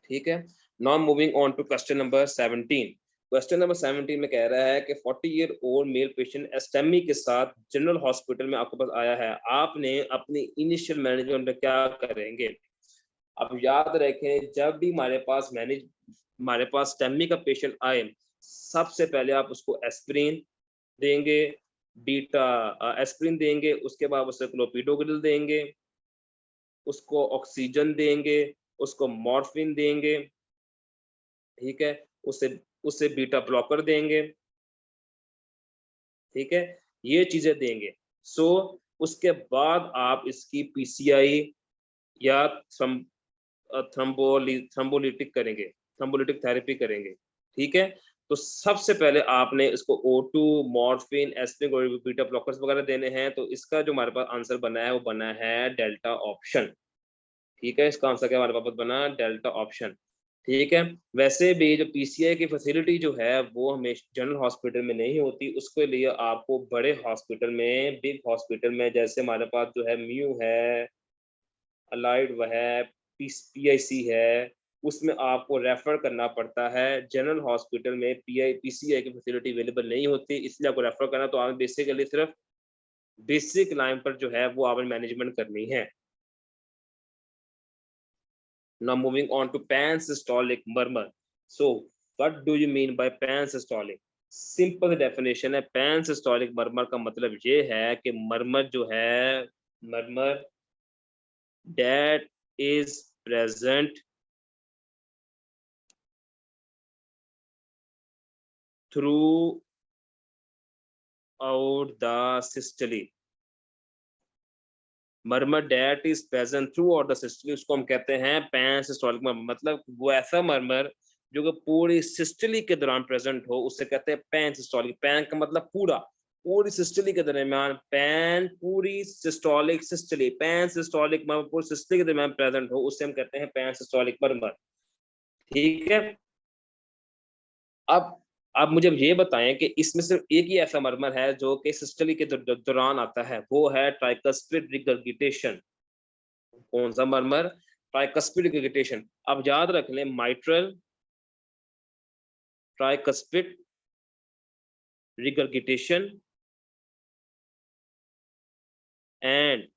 ठीक है। Now moving on to question number 17। Question number 17 में कह रहा है कि 40-year-old मेल पेशेंट एस्टेमी के साथ जनरल हॉस्पिटल में आपके पास आया है, आपने अपनी इनिशियल मैनेजमेंट में क्या करेंगे। अब याद रखें जब भी हमारे पास स्टेमी का पेशेंट आए, सबसे पहले आप उसको एस्प्रिन देंगे, बीटा एस्प्रिन देंगे, उसके बाद उसे क्लोपिडोग्रिल देंगे, उसको ऑक्सीजन देंगे, उसको मॉर्फिन देंगे, ठीक है, उसे उसे बीटा ब्लॉकर देंगे, ठीक है, ये चीजें देंगे। सो उसके बाद आप इसकी पीसीआई या थ्रम्बोलिटिक करेंगे, थ्रम्बोलिटिक थेरेपी करेंगे, ठीक है। तो सबसे पहले आपने इसको O2, मॉर्फिन, एस्पिरिन और बीटा ब्लॉकर्स वगैरह देने हैं। तो इसका जो हमारे पास आंसर बना है वो बना है डेल्टा ऑप्शन, ठीक है। इसका आंसर क्या हमारे पास बना, डेल्टा ऑप्शन, ठीक है। वैसे भी जो पीसीआई की फैसिलिटी जो है वो हमेशा जनरल हॉस्पिटल में नहीं होती, उसके लिए आपको बड़े हॉस्पिटल में, बिग हॉस्पिटल में, जैसे हमारे पास जो है म्यू है, अलाइड वो है, पीआईसी है, उसमें आपको रेफर करना पड़ता है। जनरल हॉस्पिटल में पीसीआई की फैसिलिटी अवेलेबल नहीं होती, इसलिए आपको रेफर करना। तो आप बेसिकली सिर्फ बेसिक लाइन पर जो है वो आपने मैनेजमेंट करनी है। Now moving on to pansystolic murmur. So what do you mean by pansystolic? Simple definition है, पैनसिस्टोलिक मर्मर का मतलब ये है कि मर्मर जो है, murmur that is present throughout the systole. Murmur that is present throughout the systole, उसको हम कहते हैं पैनसिस्टोलिक मर्मर। मतलब वो ऐसा मर्मर जो कि पूरी सिस्टली के दौरान प्रेजेंट हो, उससे कहते हैं पैनसिस्टोलिक। पैन का मतलब पूरा, पूरी सिस्टली के दरमियान, पैन पूरी systolic systole, pan systolic murmur पूरी सिस्टली के दरमियान प्रेजेंट हो, उससे हम कहते हैं पैनसिस्टोलिक मर्मर, ठीक है। अब आप मुझे ये बताएं कि इसमें सिर्फ एक ही ऐसा मर्मर है जो कि सिस्टली के दौरान आता है, वो है ट्राइकस्पिड रिगर्गिटेशन। कौन सा मर्मर, ट्राइकस्पिड रिगर्गिटेशन। अब याद रख लें, mitral, tricuspid regurgitation and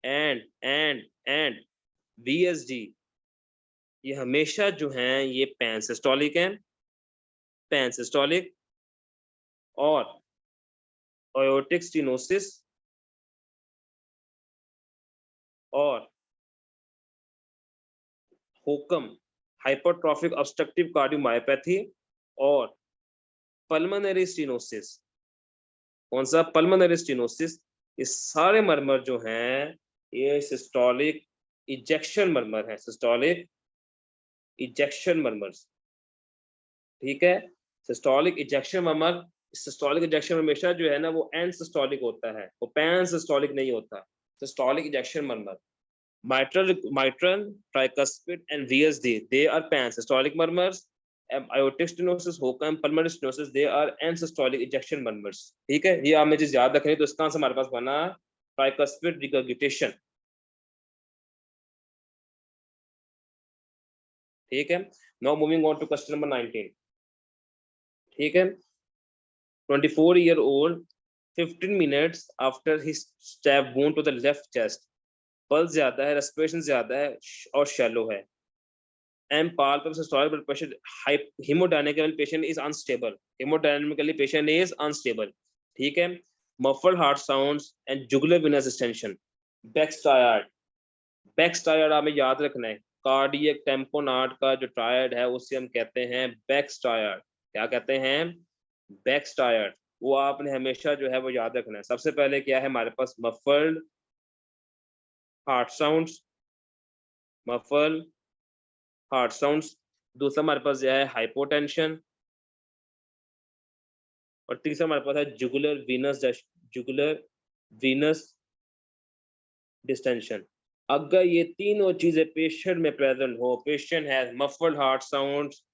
and VSD, ये हमेशा जो हैं ये पैनसिस्टोलिक हैं, पैनसिस्टोलिक। और एओर्टिक स्टेनोसिस और होकम, हाइपरट्रॉफिक ऑब्स्ट्रक्टिव कार्डियोमायोपैथी और पल्मोनरी स्टेनोसिस। कौन सा, पल्मोनरी स्टेनोसिस। ये सारे मर्मर जो हैं ये सिस्टोलिक इजेक्शन मर्मर है, सिस्टोलिक इजेक्शन मर्मर्स, ठीक है। Systolic ejection murmur, systolic ejection हमेशा जो है ना वो एंड सिस्टोलिक होता है, वो पैन सिस्टोलिक नहीं होता। Systolic ejection murmur, mitral, tricuspid, and VSD, they are pansystolic murmurs. Aortic stenosis, HOCM, pulmonary stenosis, they are end-systolic ejection murmurs, ठीक है। ये आप में चीज याद रखें। तो इसका आंसर हमारे पास बना tricuspid regurgitation, ठीक है। Now moving on to question number 19, ठीक है। 24-year-old, 15 minutes after his stab wound to the left chest, pulse ज्यादा है, रेस्पिरेशन ज्यादा है और शैलो है। And palpable systolic blood pressure, hemodynamically patient is unstable, hemodynamically patient is unstable, ठीक है। muffled heart sounds and jugular venous distension, Baxter, Baxter हमें याद रखना है, कार्डियक टेम्पोनार्ड का जो ट्रायड है उसे हम कहते हैं Baxter। क्या कहते हैं, Baxter। वो आपने हमेशा जो है वो याद रखना है। सबसे पहले क्या है हमारे पास, muffled heart sounds, muffled heart sounds. दूसरा हमारे पास जो है हाइपोटेंशन, और तीसरा हमारे पास है जुगुलर वीनस डिस्टेंशन। अगर ये तीनों चीजें पेशेंट में प्रेजेंट हो, patient has muffled heart sounds,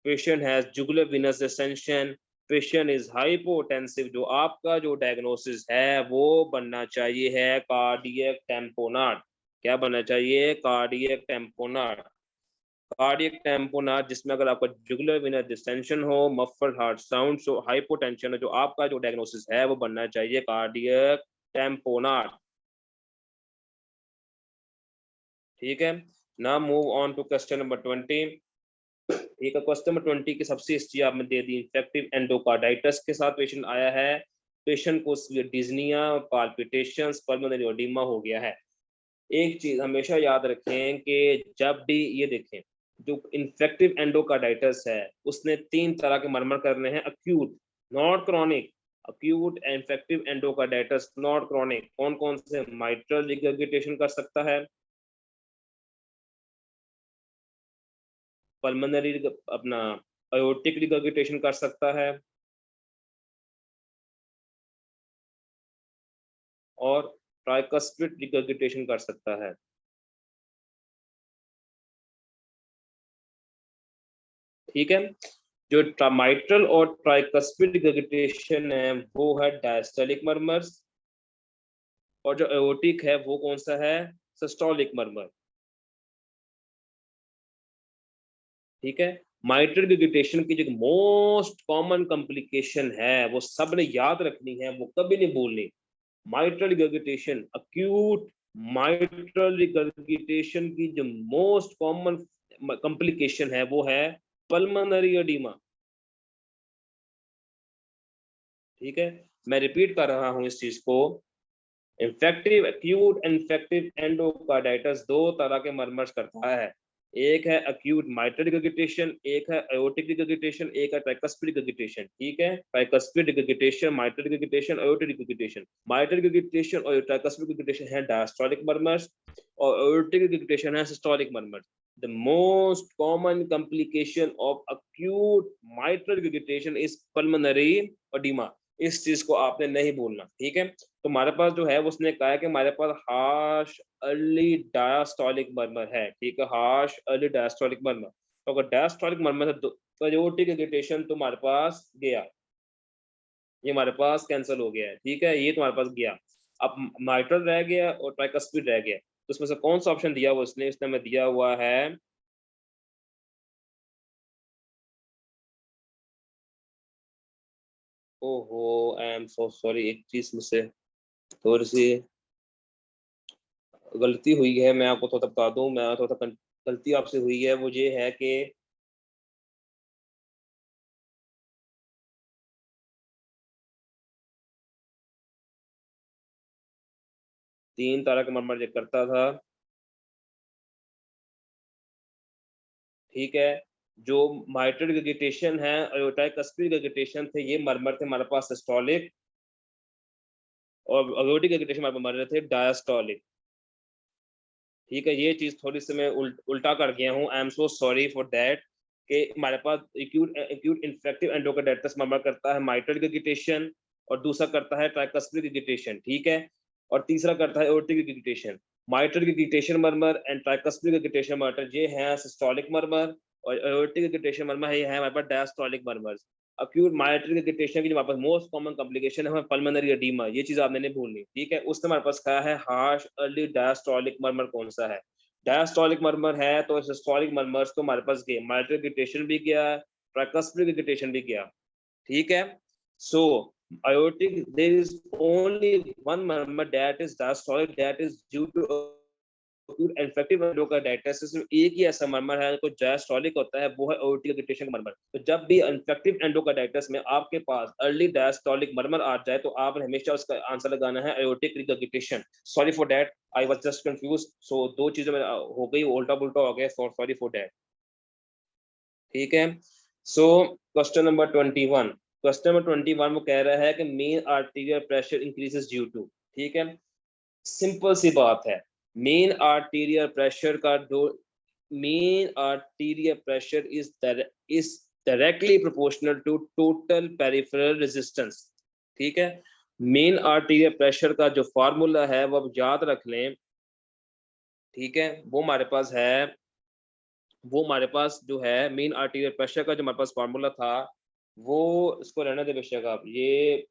patient has jugular Venus distension, patient is hypotensive, जो आपका जो डायग्नोसिस है वो बनना चाहिए है कार्डियक टेम्पोनार्ड। क्या बनना चाहिए, कार्डियक टेम्पोनार्ड। कार्डियक टेम्पोनार्ड जिसमें अगर आपका जुगुलर वेनस डिस्टेंशन हो, मफल्ड हार्ट साउंड हो, हाइपोटेंशन हो, जो आपका जो डायग्नोसिस है वो बनना चाहिए कार्डियक टेम्पोनार्ड, ठीक है। Now move on to question number 20, ठीक है। क्वेश्चन नंबर 20 की सबसे हिस्ट्री आपने दे दी, इन्फेक्टिव एंडोकार्डाइटिस के साथ पेशेंट आया है, पेशेंट को डिज्निया, पाल्पिटेशंस, पल्मोनरी एडिमा हो गया है। एक चीज हमेशा याद रखें कि जब भी ये देखें, जो इन्फेक्टिव एंडोकार्डाइटिस है उसने तीन तरह के मर्मर करने हैं, acute, not chronic. Acute infective endocarditis not chronic, कौन कौन से? माइट्रल रिगर्गिटेशन कर सकता है, पल्मोनरी अपना अयोर्टिक रिगर्गिटेशन कर सकता है, और ट्राइकस्पिड रिगर्गिटेशन कर सकता है। ठीक है, जो माइट्रल और ट्राइकस्पिड रिगर्गिटेशन है वो है डायस्टोलिक मर्मर्स, और जो एओर्टिक है वो कौन सा है? Systolic murmur. ठीक है, माइट्रल रिगर्गिटेशन की जो मोस्ट कॉमन कॉम्प्लिकेशन है वो सबने याद रखनी है, वो कभी नहीं भूलनी। Mitral regurgitation, acute mitral regurgitation की जो मोस्ट कॉमन कॉम्प्लिकेशन है वो है पल्मोनरी एडिमा। ठीक है, मैं रिपीट कर रहा हूं इस चीज को। इन्फेक्टिव एक्यूट इन्फेक्टिव एंडोकार्डाइटिस दो तरह के मर्मर्स करता है, एक है एक्यूट माइट्रल रिगर्गिटेशन, एक है एओर्टिक रिगर्गिटेशन, एक है ट्राइकस्पिड रिगर्गिटेशन। ठीक है, tricuspid regurgitation, mitral regurgitation, aortic regurgitation. Mitral regurgitation और ट्राइकस्पिड रिगर्गिटेशन है डायस्टोलिक मर्मर्स, और एओर्टिक रिगर्गिटेशन है systolic murmurs. The most common complication of acute mitral regurgitation is pulmonary edema। इस चीज को आपने नहीं बोलना। ठीक है, तो हमारे पास जो है उसने कहा है कि हमारे पास हार्श अर्ली डायस्टोलिक मर्मर है। ठीक है, हार्श अर्ली डायस्टोलिक मर्मर, तो अगर डायस्टोलिक मर्मर है तो एओर्टिक रिगर्गिटेशन तुम्हारे पास गया, ये हमारे पास कैंसिल हो गया है। ठीक है, ये तुम्हारे पास गया। अब माइट्रल रह गया और ट्राइकस्पिड रह गया, तो उसमें से कौन सा ऑप्शन दिया हुआ उसने? इसने हमें दिया हुआ है ओहो, आई एम सो सॉरी, एक चीज मुझसे थोड़ी सी गलती हुई है, मैं आपको थोड़ा बता दूं। मैं थोड़ा गलती आपसे हुई है, वो ये है कि तीन तरह का मरमर जो करता था। ठीक है, जो माइट्रल रिगर्गिटेशन है और ट्राइकस्पिड रिगर्गिटेशन थे, ये मरमर थे हमारे पास सिस्टोलिक, और एओर्टिक रिगर्गिटेशन हमारे पास मरमर थे डायस्टोलिक। ठीक है, ये चीज थोड़ी सी मैं उल्टा कर गया हूँ, I am so sorry for that. कि हमारे पास acute acute infective endocarditis murmur करता है माइट्रल रिगर्गिटेशन, और दूसरा करता है ट्राइकस्पिड रिगर्गिटेशन। ठीक है, और तीसरा करता है aortic regurgitation. Mitral regurgitation murmur and tricuspid regurgitation murmur ये हैं सिस्टोलिक मर्मर, और एओर्टिक रिगर्गिटेशन मर्मर ये है हमारे पास diastolic murmur. Acute mitral regurgitation की जो हमारे पास मोस्ट कॉमन कॉम्प्लिकेशन है पल्मोनरी एडीमा, ये चीज आपने नहीं भूलनी। ठीक है, उसने हमारे पास कहा है हार्श अर्ली डायस्टोलिक मर्मर कौन सा है? डायस्टोलिक मर्मर है तो सिस्टोलिक मर्मर्स तो हमारे पास गए, माइट्रल रिगर्गिटेशन भी गया, ट्राइकस्पिड रिगर्गिटेशन भी गया। ठीक है, सो aortic there is only one murmur that is diastolic, that is due to infective endocarditis. इसमें एक ही ऐसा मर्मर है जो डायस्टोलिक होता है, वो है एओर्टिक रिगर्गिटेशन का मर्मर। तो जब भी इन्फेक्टिव एंडोकार्डाइटिस में आपके पास अर्ली डायस्टोलिक मर्मर आ जाए तो आपने हमेशा उसका आंसर लगाना है aortic regurgitation. Sorry for that, I was just confuse. So दो चीजों में हो गई, उल्टा पुल्टा हो गया, सॉरी फॉर दैट। ठीक है, so question number 21। Question number 21 वो कह रहा है कि mean arterial pressure increases due to. ठीक है, सिंपल सी बात है, मेन आर्टीरियल प्रेशर का दो, mean arterial pressure is directly proportional to total peripheral resistance. ठीक है, मेन आर्टीरियल प्रेशर का जो फार्मूला है वो आप याद रख लें। ठीक है, वो हमारे पास है, वो हमारे पास जो है मेन आर्टीरियल प्रेशर का जो हमारे पास फार्मूला था, वो इसको रहने दे बेशक आप, ये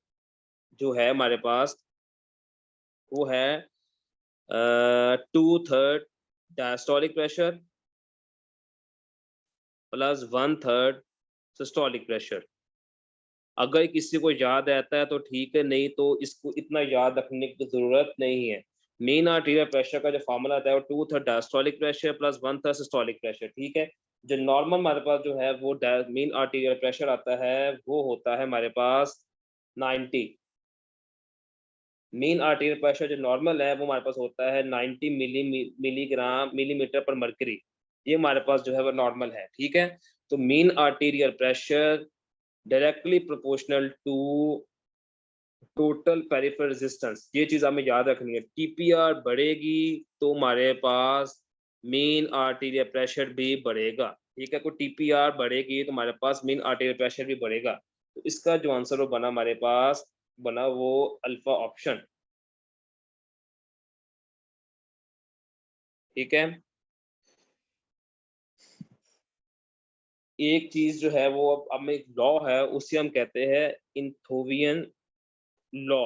जो है हमारे पास वो है 2/3 diastolic pressure plus 1/3 systolic pressure. अगर किसी को याद आता है तो ठीक है, नहीं तो इसको इतना याद रखने की जरूरत नहीं है। मेन आर्टीरियल प्रेशर का जो फार्मूला आता है वो 2/3 diastolic pressure plus 1/3 systolic pressure. ठीक है, जो नॉर्मल हमारे पास जो है वो मेन आर्टीरियल प्रेशर आता है वो होता है हमारे पास 90। मेन आर्टीरियल प्रेशर जो नॉर्मल है वो हमारे पास होता है 90 मिलीग्राम मिलीमीटर पर मरकरी। ये हमारे पास जो है वो नॉर्मल है। ठीक है, तो mean arterial pressure directly proportional to total peripheral resistance, ये चीज हमें याद रखनी है। टीपीआर बढ़ेगी तो हमारे पास मेन आर्टेरियल प्रेशर भी बढ़ेगा। ठीक है, कोई टीपीआर बढ़ेगी तो हमारे पास मेन आर्टेरियल प्रेशर भी बढ़ेगा। तो इसका जो आंसर वो बना हमारे पास बना वो अल्फा ऑप्शन। ठीक है, एक चीज जो है वो अब में एक लॉ है, उसे हम कहते हैं इंथोवियन लॉ।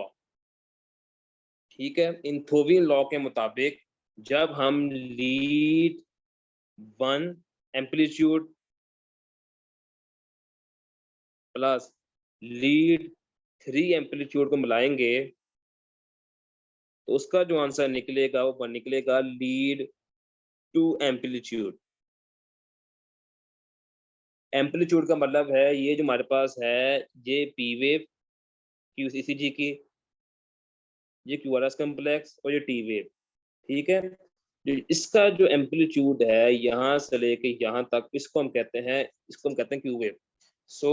ठीक है, इंथोवियन लॉ के मुताबिक जब हम lead one amplitude plus lead three amplitude को मिलाएंगे तो उसका जो आंसर निकलेगा वो निकलेगा लीड टू एम्पलीट्यूड। एम्पलीट्यूड का मतलब है ये जो हमारे पास है ये पी वेव क्यूसीसीजी की, ये क्यूआरएस कॉम्प्लेक्स और ये टी वेव। ठीक है, इसका जो एम्पलीट्यूड है यहाँ से लेके यहाँ तक, इसको हम कहते हैं क्यू वेव। सो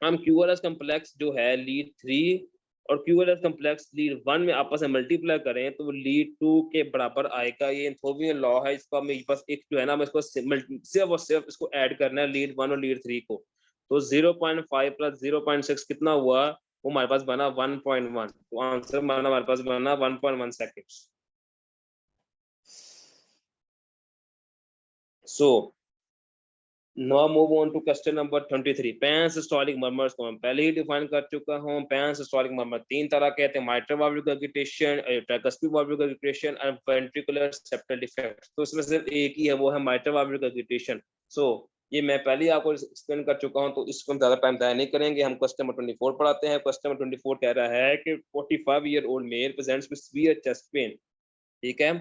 हम क्यूआरएस कॉम्प्लेक्स जो है लीड थ्री और क्यूआरएस कॉम्प्लेक्स लीड वन में आपस में मल्टीप्लाई करें तो वो लीड टू के बराबर आएगा। ये इंथोवियन लॉ है, इसको हमें बस एक जो है ना, इसको सिर्फ और सिर्फ इसको ऐड करना है लीड वन और लीड थ्री को। तो 0.5 प्लस 0.6 कितना हुआ, वो हमारे पास बना 1.1। तो आंसर हमारे पास बना 1.1 seconds. So now move on to question number 23। Pansystolic murmurs को मैं पहले ही डिफाइन कर चुका हूँ। पैंस सिस्टोलिक मर्मर तीन तरह के हैं, माइट्रल वाल्व गर्गिटेशन, ट्राइकस्पिड वाल्व गर्गिटेशन और वेंट्रिकुलर सेप्टल डिफेक्ट। तो इसमें सिर्फ एक ही है, वो है माइट्रल वाल्व गर्गिटेशन। सो ये मैं पहले ही आपको एक्सप्लेन कर चुका हूँ, तो इसको हम ज्यादा टाइम ज़ाया नहीं करेंगे। हम क्वेश्चन नंबर 24 पढ़ाते हैं। क्वेश्चन नंबर 24 कह रहा है कि 45-year-old male presents with severe chest pain. ठीक है,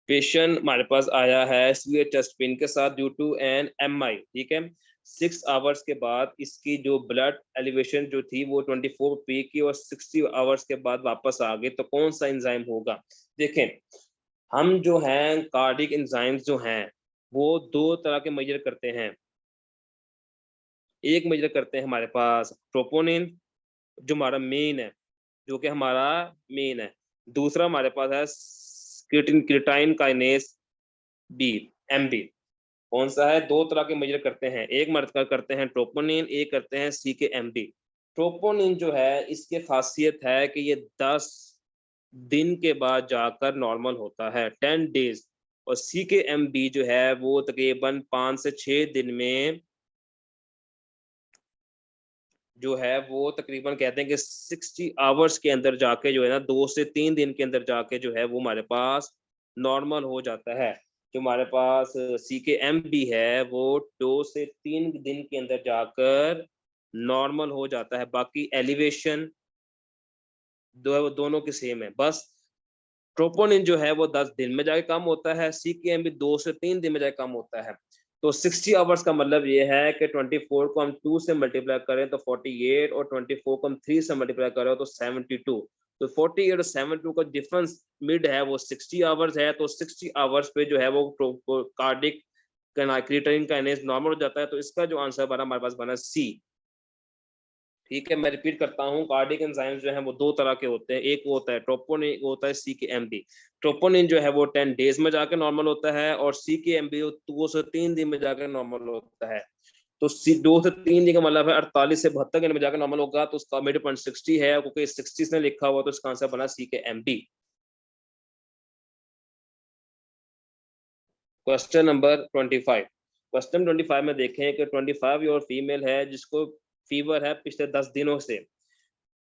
पेशेंट हमारे पास आया है सीवियर चेस्ट पेन के साथ ड्यू टू एन एमआई। ठीक है, 6 आवर्स के बाद इसकी जो ब्लड एलिवेशन जो थी वो 24 पी की और 60 आवर्स के बाद वापस आ गई। तो कौन सा एंजाइम होगा? देखें, हम जो हैं कार्डिक एंजाइम्स जो हैं वो दो तरह के मेजर करते हैं। एक मेजर करते हैं हमारे पास ट्रोपोनिन जो हमारा मेन है, जो कि हमारा मेन है। दूसरा हमारे पास है क्रिटाइन काइनेस बी, एमबी। कौन सा है? दो तरह के मेजर करते हैं, एक मर्द करते हैं ट्रोपोनिन, एक करते हैं सी के एम डी। ट्रोपोनिन जो है इसकी खासियत है कि ये 10 दिन के बाद जाकर नॉर्मल होता है, 10 days। और सी के एम डी जो है वो तकरीबन 5 से 6 दिन में जो है वो तकरीबन कहते हैं कि 60 आवर्स के अंदर जाके जो है ना, 2 से 3 दिन के अंदर जाके जो है वो हमारे पास नॉर्मल हो जाता है। जो हमारे पास सी के एम बी है वो 2 से 3 दिन के अंदर जाकर नॉर्मल हो जाता है। बाकी एलिवेशन दोनों के सेम है, बस ट्रोपोनिन जो है वो 10 दिन में जाके कम होता है, सी के एम भी 2 से 3 दिन में जाके कम होता है। तो 60 आवर्स का मतलब ये है कि 24 को हम 2 से मल्टीप्लाई करें तो 48 और 24 को हम 3 से मल्टीप्लाई करें तो 72। तो 48 और 72 का डिफरेंस मिड है वो 60 आवर्स है। तो 60 आवर्स पे जो है वो कार्डिक क्रिएटिनिन काइनेज नॉर्मल हो जाता है। तो इसका जो आंसर बना हमारे पास बना सी। ठीक है, मैं रिपीट करता हूँ, कार्डिक एंजाइम्स जो है वो दो तरह के होते हैं, एक वो होता है ट्रोपोनिन, एक होता है सी के एम बी। ट्रोपोनिन जो है वो 10 days में जाकर नॉर्मल होता है और सी के एम बी 2 से 3 दिन में जाकर नॉर्मल होता है। तो 2 से 3 दिन का मतलब है 48 से 72 दिन में जाकर नॉर्मल होगा। तो उसका मिड पॉइंट 60 है, क्योंकि 60 ने लिखा हुआ तो इसका आंसर बना C K M B. Question number 25। क्वेश्चन 25 में देखें कि 25 और फीमेल है जिसको फीवर है पिछले 10 दिनों से,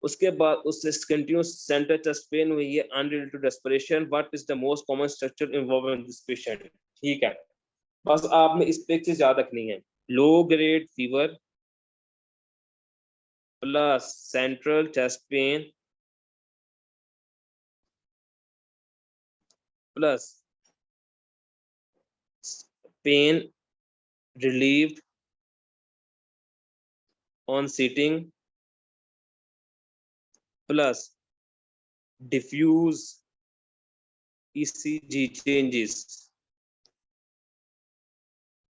उसके बाद उससे कंटिन्यूस सेंटर चेस्ट पेन हुई है unrelated respiration. What is the most common structure involve in this patient? ठीक है, बस आपने इस पे एक चीज याद रखनी है, low grade fever plus central chest pain plus pain relieved on sitting plus diffuse ECG changes.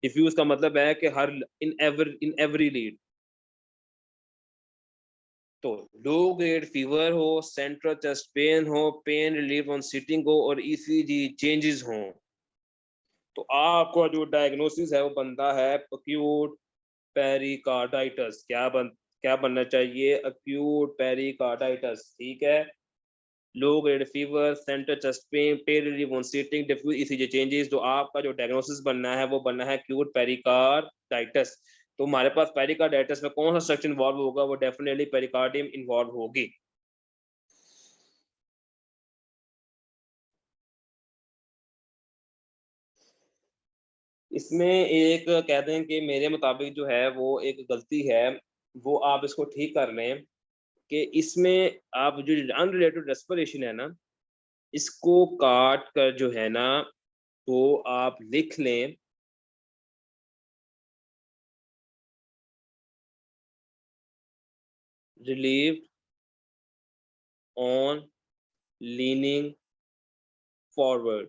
Diffuse का मतलब है कि हर इन एवरी लीड, तो लो ग्रेड फीवर हो, सेंट्रल चेस्ट पेन हो, पेन रिलीफ ऑन सिटिंग हो और ईसीजी चेंजेस हो, तो आपको जो डायग्नोसिस है वो बनता है एक्यूट पेरिकार्डाइटिस। क्या बनना चाहिए? Acute pericarditis. ठीक है, low grade fever, central chest pain, pain relief on sitting, diffuse ECG changes, जो आपका जो डायग्नोसिस बनना है वो बनना है एक्यूट पेरिकार्डाइटिस। तो हमारे पास पेरिकार्डाइटिस में कौन सा स्ट्रक्चर इन्वॉल्व होगा? वो डेफिनेटली पेरिकार्डियम इन्वॉल्व होगी। इसमें एक कहते हैं कि मेरे मुताबिक जो है वो एक गलती है, वो आप इसको ठीक कर लें कि इसमें आप जो अनरिलेटेड रेस्पिरेशन है ना, इसको काट कर जो है ना, तो आप लिख लें रिलीव ऑन लीनिंग फॉरवर्ड।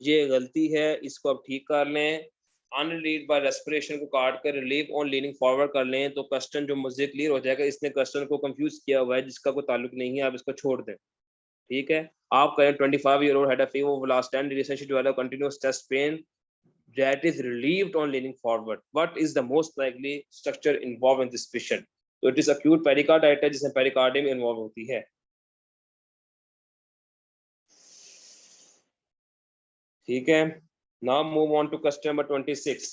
ये गलती है, इसको आप ठीक कर लें। अनरिलीव बाय रेस्पिरेशन को काट कर रिलीव ऑन लीनिंग फॉरवर्ड कर लें तो क्वेश्चन जो मुझे क्लियर हो जाएगा। इसने क्वेश्चन को कंफ्यूज किया हुआ है जिसका कोई ताल्लुक नहीं है, आप इसको छोड़ दें। ठीक है, आप करें 25-year-old had a fever over last 10 days and she developed continuous chest pain that is relieved on leaning forward. What is the most likely structure involved in this patient? तो it is acute pericarditis जिसमें pericardium involved होती है। ठीक है, now move on to question number 26।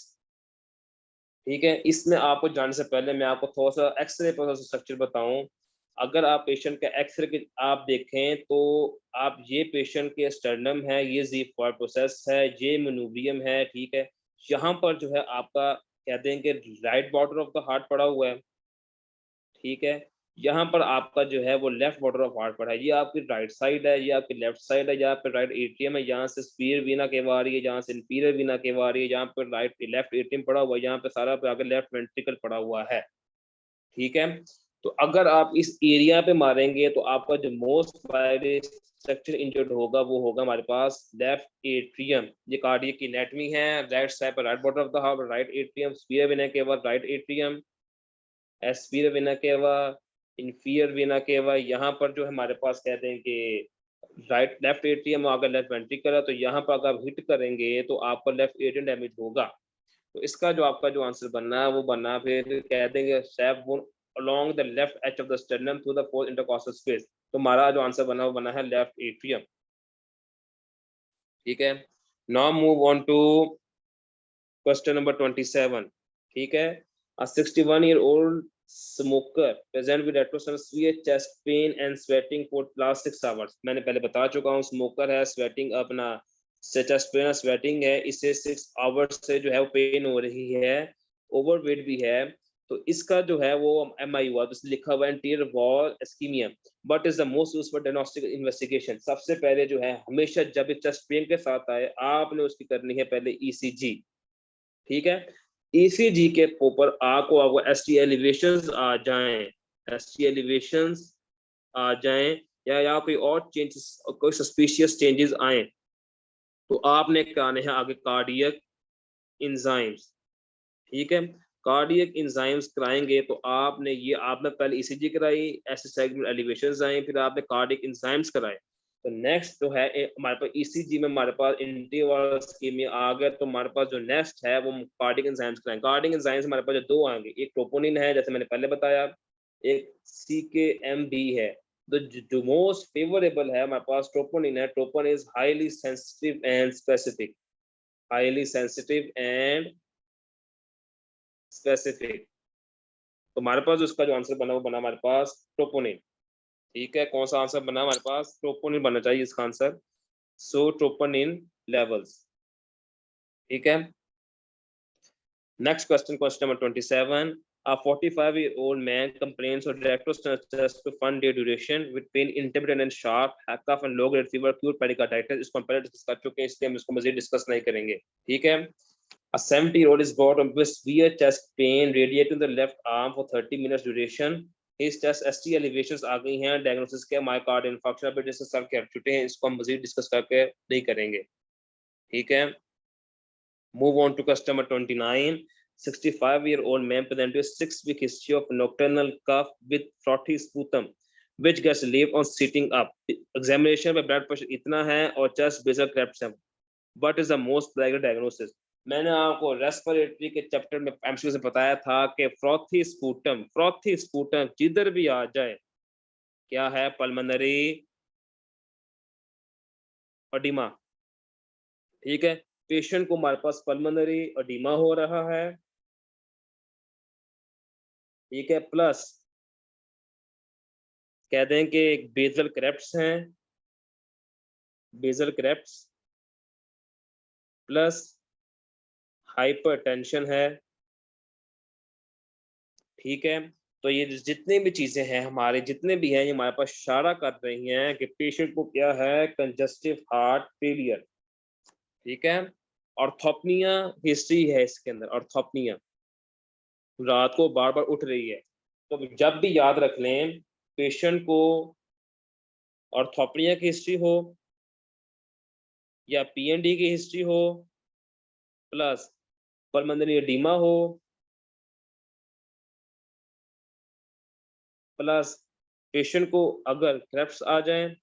ठीक है, इसमें आपको जानने से पहले मैं आपको थोड़ा सा एक्सरे पर स्ट्रक्चर बताऊं। अगर आप पेशेंट का एक्सरे के आप देखें तो आप ये पेशेंट के स्टर्नम है, ये ज़ीफॉइड प्रोसेस है, ये मनूब्रियम है। ठीक है, यहाँ पर जो है आपका कहते हैं कि right border of the heart पड़ा हुआ है। ठीक है, यहाँ पर आपका जो है वो लेफ्ट बॉर्डर ऑफ हार्ट पड़ा है। ये आपकी राइट साइड है, ये आपकी लेफ्ट साइड है। यहाँ पे राइट एट्रियम है, यहाँ से सुपीरियर वीना केव आ रही है, यहाँ से इंफीरियर वीना केव आ रही है। यहाँ पर राइट लेफ्ट एट्रियम पड़ा हुआ है, यहाँ पे सारा पे आगे लेफ्ट वेंट्रिकल पड़ा हुआ है। ठीक है, तो अगर आप इस एरिया पे मारेंगे तो आपका जो मोस्ट वायरस स्ट्रक्चर इंजर्ड होगा वो होगा हमारे पास लेफ्ट एट्रियम। ये कार्डियक की एनाटॉमी है। राइट साइड पर right border of the heart, right atrium, superior Veena केवा, राइट एट्रियम, एस्पीरियर वीना केवा, इंफीरियर वीना केवा। यहाँ पर जो हमारे पास कहते हैं कि राइट लेफ्ट एट्रियम अगर लेफ्ट वेंट्रिकल है तो यहाँ पर अगर आप हिट करेंगे तो आपका लेफ्ट एट्रियम डैमेज होगा। तो इसका जो आपका जो आंसर बनना है वो बनना फिर कह देंगे step one along the left edge of the sternum through the fourth intercostal space। तो हमारा जो आंसर बना वो बना है लेफ्ट एट्रियम। ठीक है, now move on to question number 27। ठीक है, a 61-year-old smoker present with retrostal severe chest pain and sweating for last 6 hours। मैंने पहले बता चुका हूँ, स्मोकर है, स्वेटिंग अपना चेस्ट पेन स्वेटिंग है, इससे 6 आवर्स से जो है वो पेन हो रही है, ओवरवेट भी है। तो इसका जो है वो एमआई हुआ, तो लिखा हुआ anterior wall ischaemia. But is the most used for diagnostic investigation. सबसे पहले जो है हमेशा जब चेस्ट पेन के साथ आए आपने उसकी करनी है पहले ईसीजी। ठीक है, ईसीजी के ऊपर आपको एसटी एलिवेशंस आ जाएं, एसटी एलिवेशंस आ जाएं या कोई और चेंजेस, कोई सस्पिशियस चेंजेस आए तो आपने कराने हैं आगे कार्डियक इंजाइम्स। ठीक है, कार्डियक इंजाइम्स कराएंगे तो आपने पहले ईसीजी कराई, ऐसे सेगमेंट एलिवेशंस आए, फिर आपने कार्डियक इंजाइम्स कराए। तो नेक्स्ट जो है हमारे पास ईसीजी में हमारे पास इंटीरियर इस्कीमिया आ गया, तो हमारे पास जो नेक्स्ट है वो कार्डियक एंजाइम्स कराएंगे। कार्डियक एंजाइम्स हमारे पास जो दो आएंगे, एक ट्रोपोनिन है जैसे मैंने पहले बताया, एक सीकेएमबी है। तो जो मोस्ट फेवरेबल है हमारे पास ट्रोपोनिन है। Troponin is highly sensitive and specific, highly sensitive and specific. तो हमारे पास उसका जो आंसर बना वो बना हमारे पास ट्रोपोनिन। ठीक है, कौन सा आंसर बना हमारे पास? ट्रोपोनिन बनना चाहिए इसका आंसर। सो ट्रोपोनिन लेवल्स। ठीक है, next question, question number 27। A 45-year-old man complains of rectus for fun day duration with pain intermittent and sharp, cough and low grade fever, acute pericarditis। इसको हम पहले डिस्कस कर चुके हैं इसलिए हम इसको मजीद डिस्कस नहीं करेंगे। ठीक है, A 70-year-old is brought up with severe chest pain radiating the left arm for 30 minutes duration। His chest ST elevations आ गई हैं, डायग्नोसिस क्या मायोकार्ड इंफार्क्शन पे डिस्कस कर चुके हैं, इसको हम मजीद डिस्कस करके नहीं करेंगे। ठीक है, move on to question number 29। 65-year-old man presented a 6-week history of nocturnal cough with frothy sputum which gets relieved on sitting up. Examination में blood pressure इतना है और chest basal cramps है. What is the most likely diagnosis? मैंने आपको respiratory के chapter में MCQ से बताया था कि फ्रॉथी स्पूटम जिधर भी आ जाए क्या है, पल्मोनरी एडिमा. ठीक है, पेशेंट को हमारे पास पल्मोनरी एडिमा हो रहा है, ठीक है, प्लस कह दें कि बेजल क्रेप्ट्स हैं, बेजल क्रेप्ट्स प्लस हाइपरटेंशन है. ठीक है, तो ये जितने भी चीजें हैं हमारे, जितने भी हैं, ये हमारे पास इशारा कर रही हैं कि पेशेंट को क्या है, कंजस्टिव हार्ट फेलियर. ठीक है, ऑर्थोपनिया हिस्ट्री है इसके अंदर, ऑर्थोपनिया रात को बार बार उठ रही है. तो जब भी याद रख लें, पेशेंट को ऑर्थोपनिया की हिस्ट्री हो या पीएनडी की हिस्ट्री हो प्लस पल्मोनरी एडिमा हो प्लस पेशेंट को अगर क्रेप्स आ जाएं,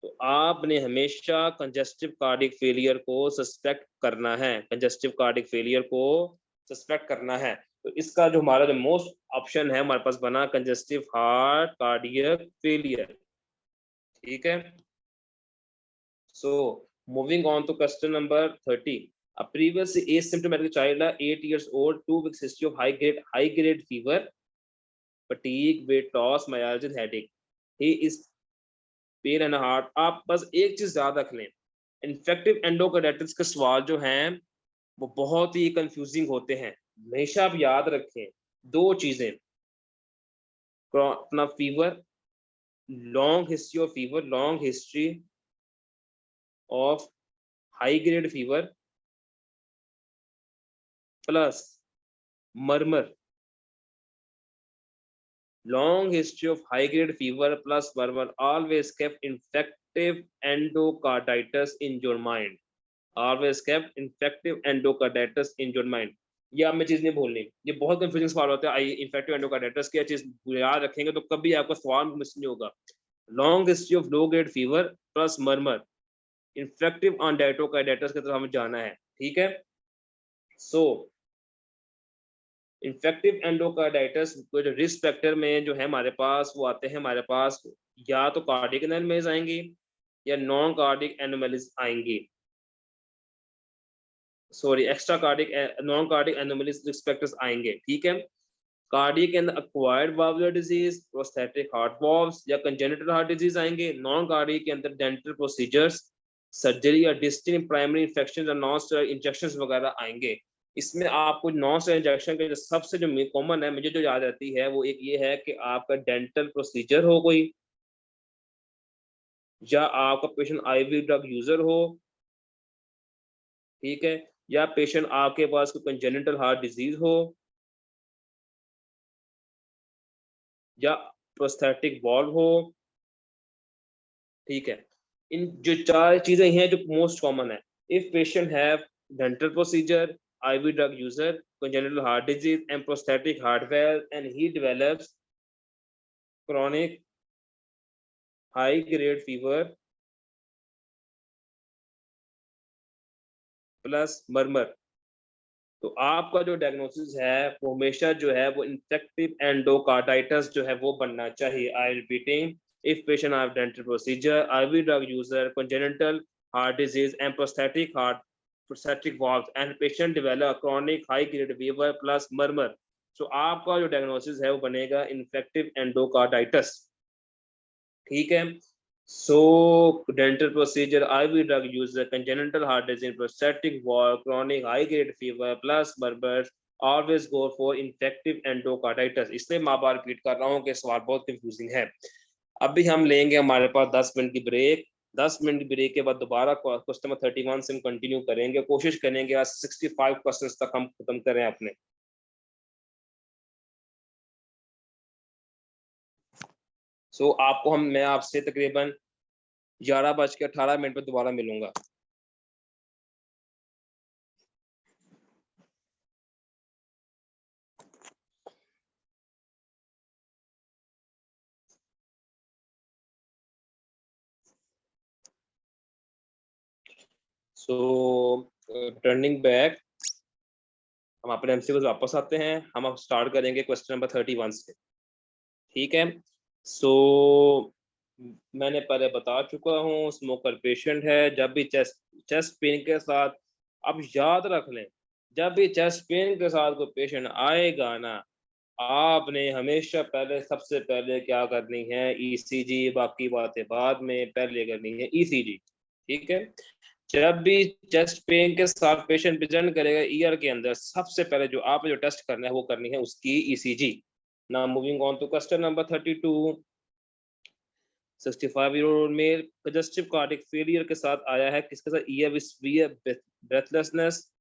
तो आपने हमेशा कंजस्टिव कार्डिक फेलियर को सस्पेक्ट करना है, कंजस्टिव कार्डिक फेलियर को सस्पेक्ट करना है. तो इसका जो हमारा जो मोस्ट ऑप्शन है हमारे पास बना कंजस्टिव हार्ट कार्डियक फेलियर. ठीक है, so moving on to question number 30. A previously asymptomatic child, 8 years old, 2 weeks history of high grade fever, fatigue, weight loss, myalgia, headache. He is pain and heart. आप बस एक चीज याद रख लें, infective endocarditis के सवाल जो हैं वो बहुत ही कंफ्यूजिंग होते हैं. हमेशा आप याद रखें दो चीजें, अपना fever, long history of fever, long history of high grade fever plus murmur, long history of high grade fever plus murmur. Always kept infective endocarditis in your mind. Always kept infective endocarditis in your mind. ये आप में चीज नहीं भूलनी, ये बहुत confusing सवाल होता है. इन्फेक्टिव एंडोकार्डाइटिस क्या चीज याद रखेंगे तो कभी आपका सवाल मिस नहीं होगा. Long history of low grade fever plus murmur, infective endocarditis की तरफ हमें जाना है. ठीक है, सो इन्फेक्टिव एंडोकार्डाइटिस को जो रिस्क फैक्टर में जो है हमारे पास वो आते हैं, हमारे पास या तो कार्डियक एनोमलीज आएंगी या नॉन कार्डियक एनोमलीज आएंगी, sorry extra cardiac non cardiac anomalies risk factors आएंगे. ठीक है, कार्डियक के अंदर acquired valvular disease, prosthetic heart valves या कंजेनिटल हार्ट डिजीज आएंगे. नॉन कार्डियक के अंदर डेंटल प्रोसीजर्स, सर्जरी या डिस्टिंक्ट प्राइमरी इंफेक्शन या नॉन स्टेरॉइड इंजेक्शंस वगैरह आएंगे. इसमें आपको नॉन स्टेरॉइड इंजेक्शन के जो सबसे जो कॉमन है, मुझे जो याद आती है वो एक ये है कि आपका डेंटल प्रोसीजर हो कोई, या आपका पेशेंट आईवी ड्रग यूजर हो. ठीक है, या पेशेंट आपके पास कोई कंजेनिटल हार्ट डिजीज हो या प्रोस्थेटिक वॉल्व हो. ठीक है, इन जो चार चीजें हैं जो मोस्ट कॉमन है. If patient have dental procedure, IV drug user, congenital heart disease and prosthetic heart valve, and he develops chronic high grade fever plus murmur, तो आपका जो डायग्नोसिस है वो हमेशा जो है वो इन्फेक्टिव एंडोकार्डाइटिस जो है वो बनना चाहिए. I repeating, if patient have dental procedure, IV drug user, congenital heart disease and prosthetic valves, and patient develop chronic high grade fever plus murmur, so आपका जो डायग्नोसिस है वो बनेगा इन्फेक्टिव एंडोकार्डाइटिस. ठीक है, so dental procedure, IV drug user, congenital heart disease, prosthetic valve, chronic high grade fever plus murmur, always go for infective endocarditis. इसलिए मैं बार repeat कर रहा हूँ कि सवाल बहुत कंफ्यूजिंग है. अभी हम लेंगे हमारे पास 10 मिनट की ब्रेक. 10 मिनट की ब्रेक के बाद दोबारा क्वेश्चन नंबर 31 से हम कंटिन्यू करेंगे. कोशिश करेंगे आज 65 क्वेश्चंस तक हम खत्म करें अपने. सो आपको मैं आपसे तकरीबन 11:18 पर दोबारा मिलूंगा. सो टर्निंग बैक, हम अपने एमसीक्यू वापस आते हैं। हम अब स्टार्ट करेंगे क्वेश्चन नंबर 31 से। ठीक है। सो मैंने पहले बता चुका हूँ, स्मोकर पेशेंट है। जब भी चेस्ट पेन के साथ, अब याद रख लें, जब भी चेस्ट पेन के साथ कोई पेशेंट आएगा ना, आपने हमेशा पहले, सबसे पहले क्या करनी है, ईसीजी। बाकी बातें बाद में, पहले करनी है ईसीजी। ठीक है। जब भी चेस्ट पेन के साथ पेशेंट प्रेजेंट करेगा ईयर के अंदर, सबसे पहले जो आपने जो टेस्ट करना है वो करनी है उसकी ECG. Now moving on to question number 32। 65-year-old male congestive cardiac failure के साथ आया है, किसके साथ? ईयर breathlessness,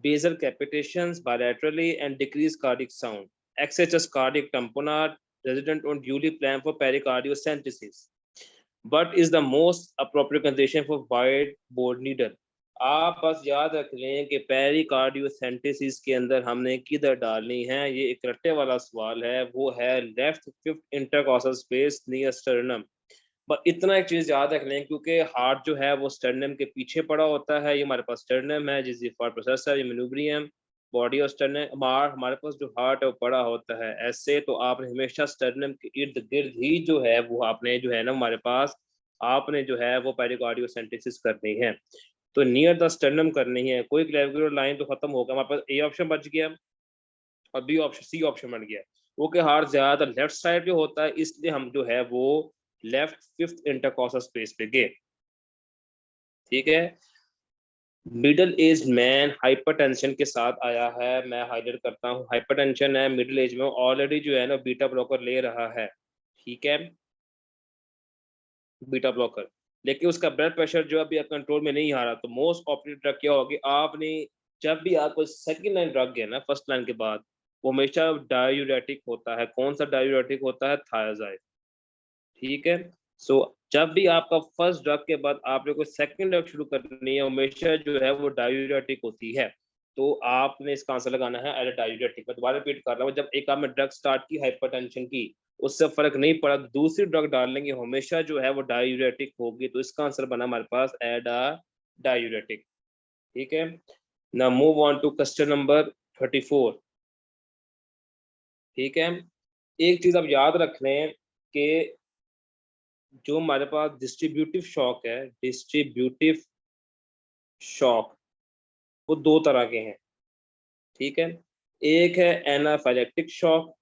basal capitations bilaterally and decreased cardiac sound. XHS cardiac tamponade resident on duly planned for pericardiocentesis. What is the most appropriate condition for wide bore needle? आप बस याद रख लें कि पेरिकार्डियोसेंटेसिस के अंदर हमने किधर डालनी है। ये एक रट्टे वाला सवाल है, वो है left fifth intercostal space near sternum. पर इतना एक चीज याद रख लें, क्योंकि हार्ट जो है वो स्टर्नम के पीछे पड़ा होता है। ये हमारे पास स्टर्नम है, जिस फॉर प्रोसेसर, ये मेनुब्रियम बॉडी, और स्टर्नम हमारे पास जो हार्ट है वो पड़ा होता है ऐसे। तो आपने हमेशा स्टर्नम के इर्द गिर्द ही जो है वो आपने जो है ना हमारे पास, आपने जो है वो पेरिकार्डियोसेंटेसिस करनी है। तो नियर द स्टर्नम करनी है। कोई क्लेविकुलर लाइन तो खत्म होगा, हमारे पास ए ऑप्शन बच गया और बी ऑप्शन, सी ऑप्शन बन गया। वो कि हार्ट ज्यादा लेफ्ट साइड पे होता है, इसलिए हम जो है वो लेफ्ट फिफ्थ इंटरकॉस्टल स्पेस पे गए। ठीक है। मिडिल एज मैन हाइपरटेंशन के साथ आया है, मैं हाईलाइट करता हूँ, हाइपरटेंशन है, मिडिल एज में ऑलरेडी जो है ना बीटा ब्लॉकर ले रहा है। ठीक है, बीटा ब्लॉकर, लेकिन उसका ब्लड प्रेशर जो अभी कंट्रोल में नहीं आ रहा। तो मोस्ट ऑपरेटिव ड्रग क्या होगी? आपने जब भी आपको सेकंड लाइन ड्रग है ना फर्स्ट लाइन के बाद, वो हमेशा डायूरेटिक होता है। कौन सा डायूरेटिक होता है? थायाजाइड। ठीक है। सो जब भी आपका फर्स्ट ड्रग के बाद आपने कोई सेकंड ड्रग शुरू करनी है, हमेशा जो है वो डायूरेटिक होती है। तो आपने इसका आंसर लगाना है एज डायूरेटिक। मैं दोबारा रिपीट कर रहा हूँ, जब एक आपने ड्रग स्टार्ट की हाइपरटेंशन की, उससे फर्क नहीं पड़ा, दूसरी ड्रग डाल लेंगे, हमेशा जो है वो डायूरेटिक होगी। तो इसका आंसर बना हमारे पास एड डायूरेटिक। ठीक है। ना move on to question number 34। ठीक है। एक चीज आप याद रख लें कि जो हमारे पास डिस्ट्रीब्यूटिव शॉक है, डिस्ट्रीब्यूटिव शॉक, वो दो तरह के हैं। ठीक है। एक है एनाफाइलेक्टिक शॉक,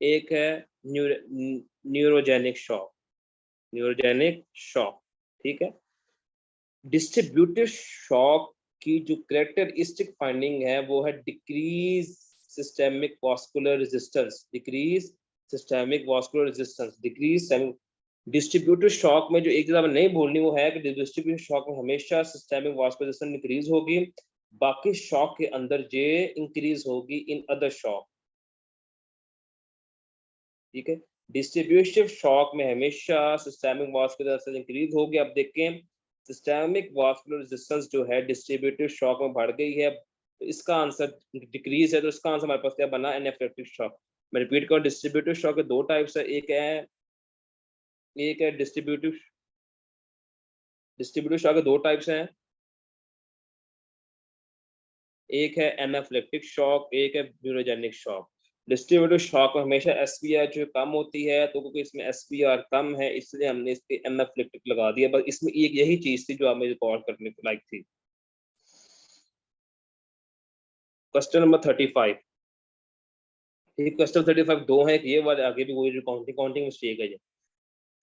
एक है न्यूरोजेनिक शॉक। Neurogenic shock. ठीक है। डिस्ट्रीब्यूटिव शॉक की जो कैरेक्टरिस्टिक फाइंडिंग है वो है decrease systemic vascular resistance, decrease systemic vascular resistance, decrease. Distributive shock में जो एक चीज नहीं भूलनी वो है कि डिस्ट्रीब्यूटिव शॉक में हमेशा सिस्टेमिक वास्कुलर रेजिस्टेंस इंक्रीज होगी, बाकी शॉक के अंदर जे इंक्रीज होगी इन अदर शॉक। ठीक है। डिस्ट्रीब्यूटिव शॉक में हमेशा सिस्टेमिक वास्कुलर रेजिस्टेंस इंक्रीज होगी। अब देखें, सिस्टेमिक वास्कुलर रेजिस्टेंस जो है डिस्ट्रीब्यूटिव शॉक में बढ़ गई है, तो इसका आंसर डिक्रीज है। तो इसका आंसर हमारे पास क्या बना? Anaphylactic shock. मैं रिपीट करूं, डिस्ट्रीब्यूटिव शॉक के दो टाइप्स है। एक है डिस्ट्रीब्यूटिव शॉक के दो टाइप्स हैं। एक है एनाफिलेक्टिक शॉक, एक है न्यूरोजेनिक शॉक। डिस्ट्रीब्यूटिव शॉक में हमेशा एसपीआर जो कम होती है, तो क्योंकि इसमें एसपीआर कम है इसलिए हमने इसके एनाफिलेक्टिक लगा दिया। बस इसमें एक यही चीज थी जो हमें रिकॉर्ड करने को लायक थी। Question number 35। ठीक, क्वेश्चन 35 दो है, ये वाले आगे भी वही जो काउंटिंग काउंटिंग मिस्टेक है।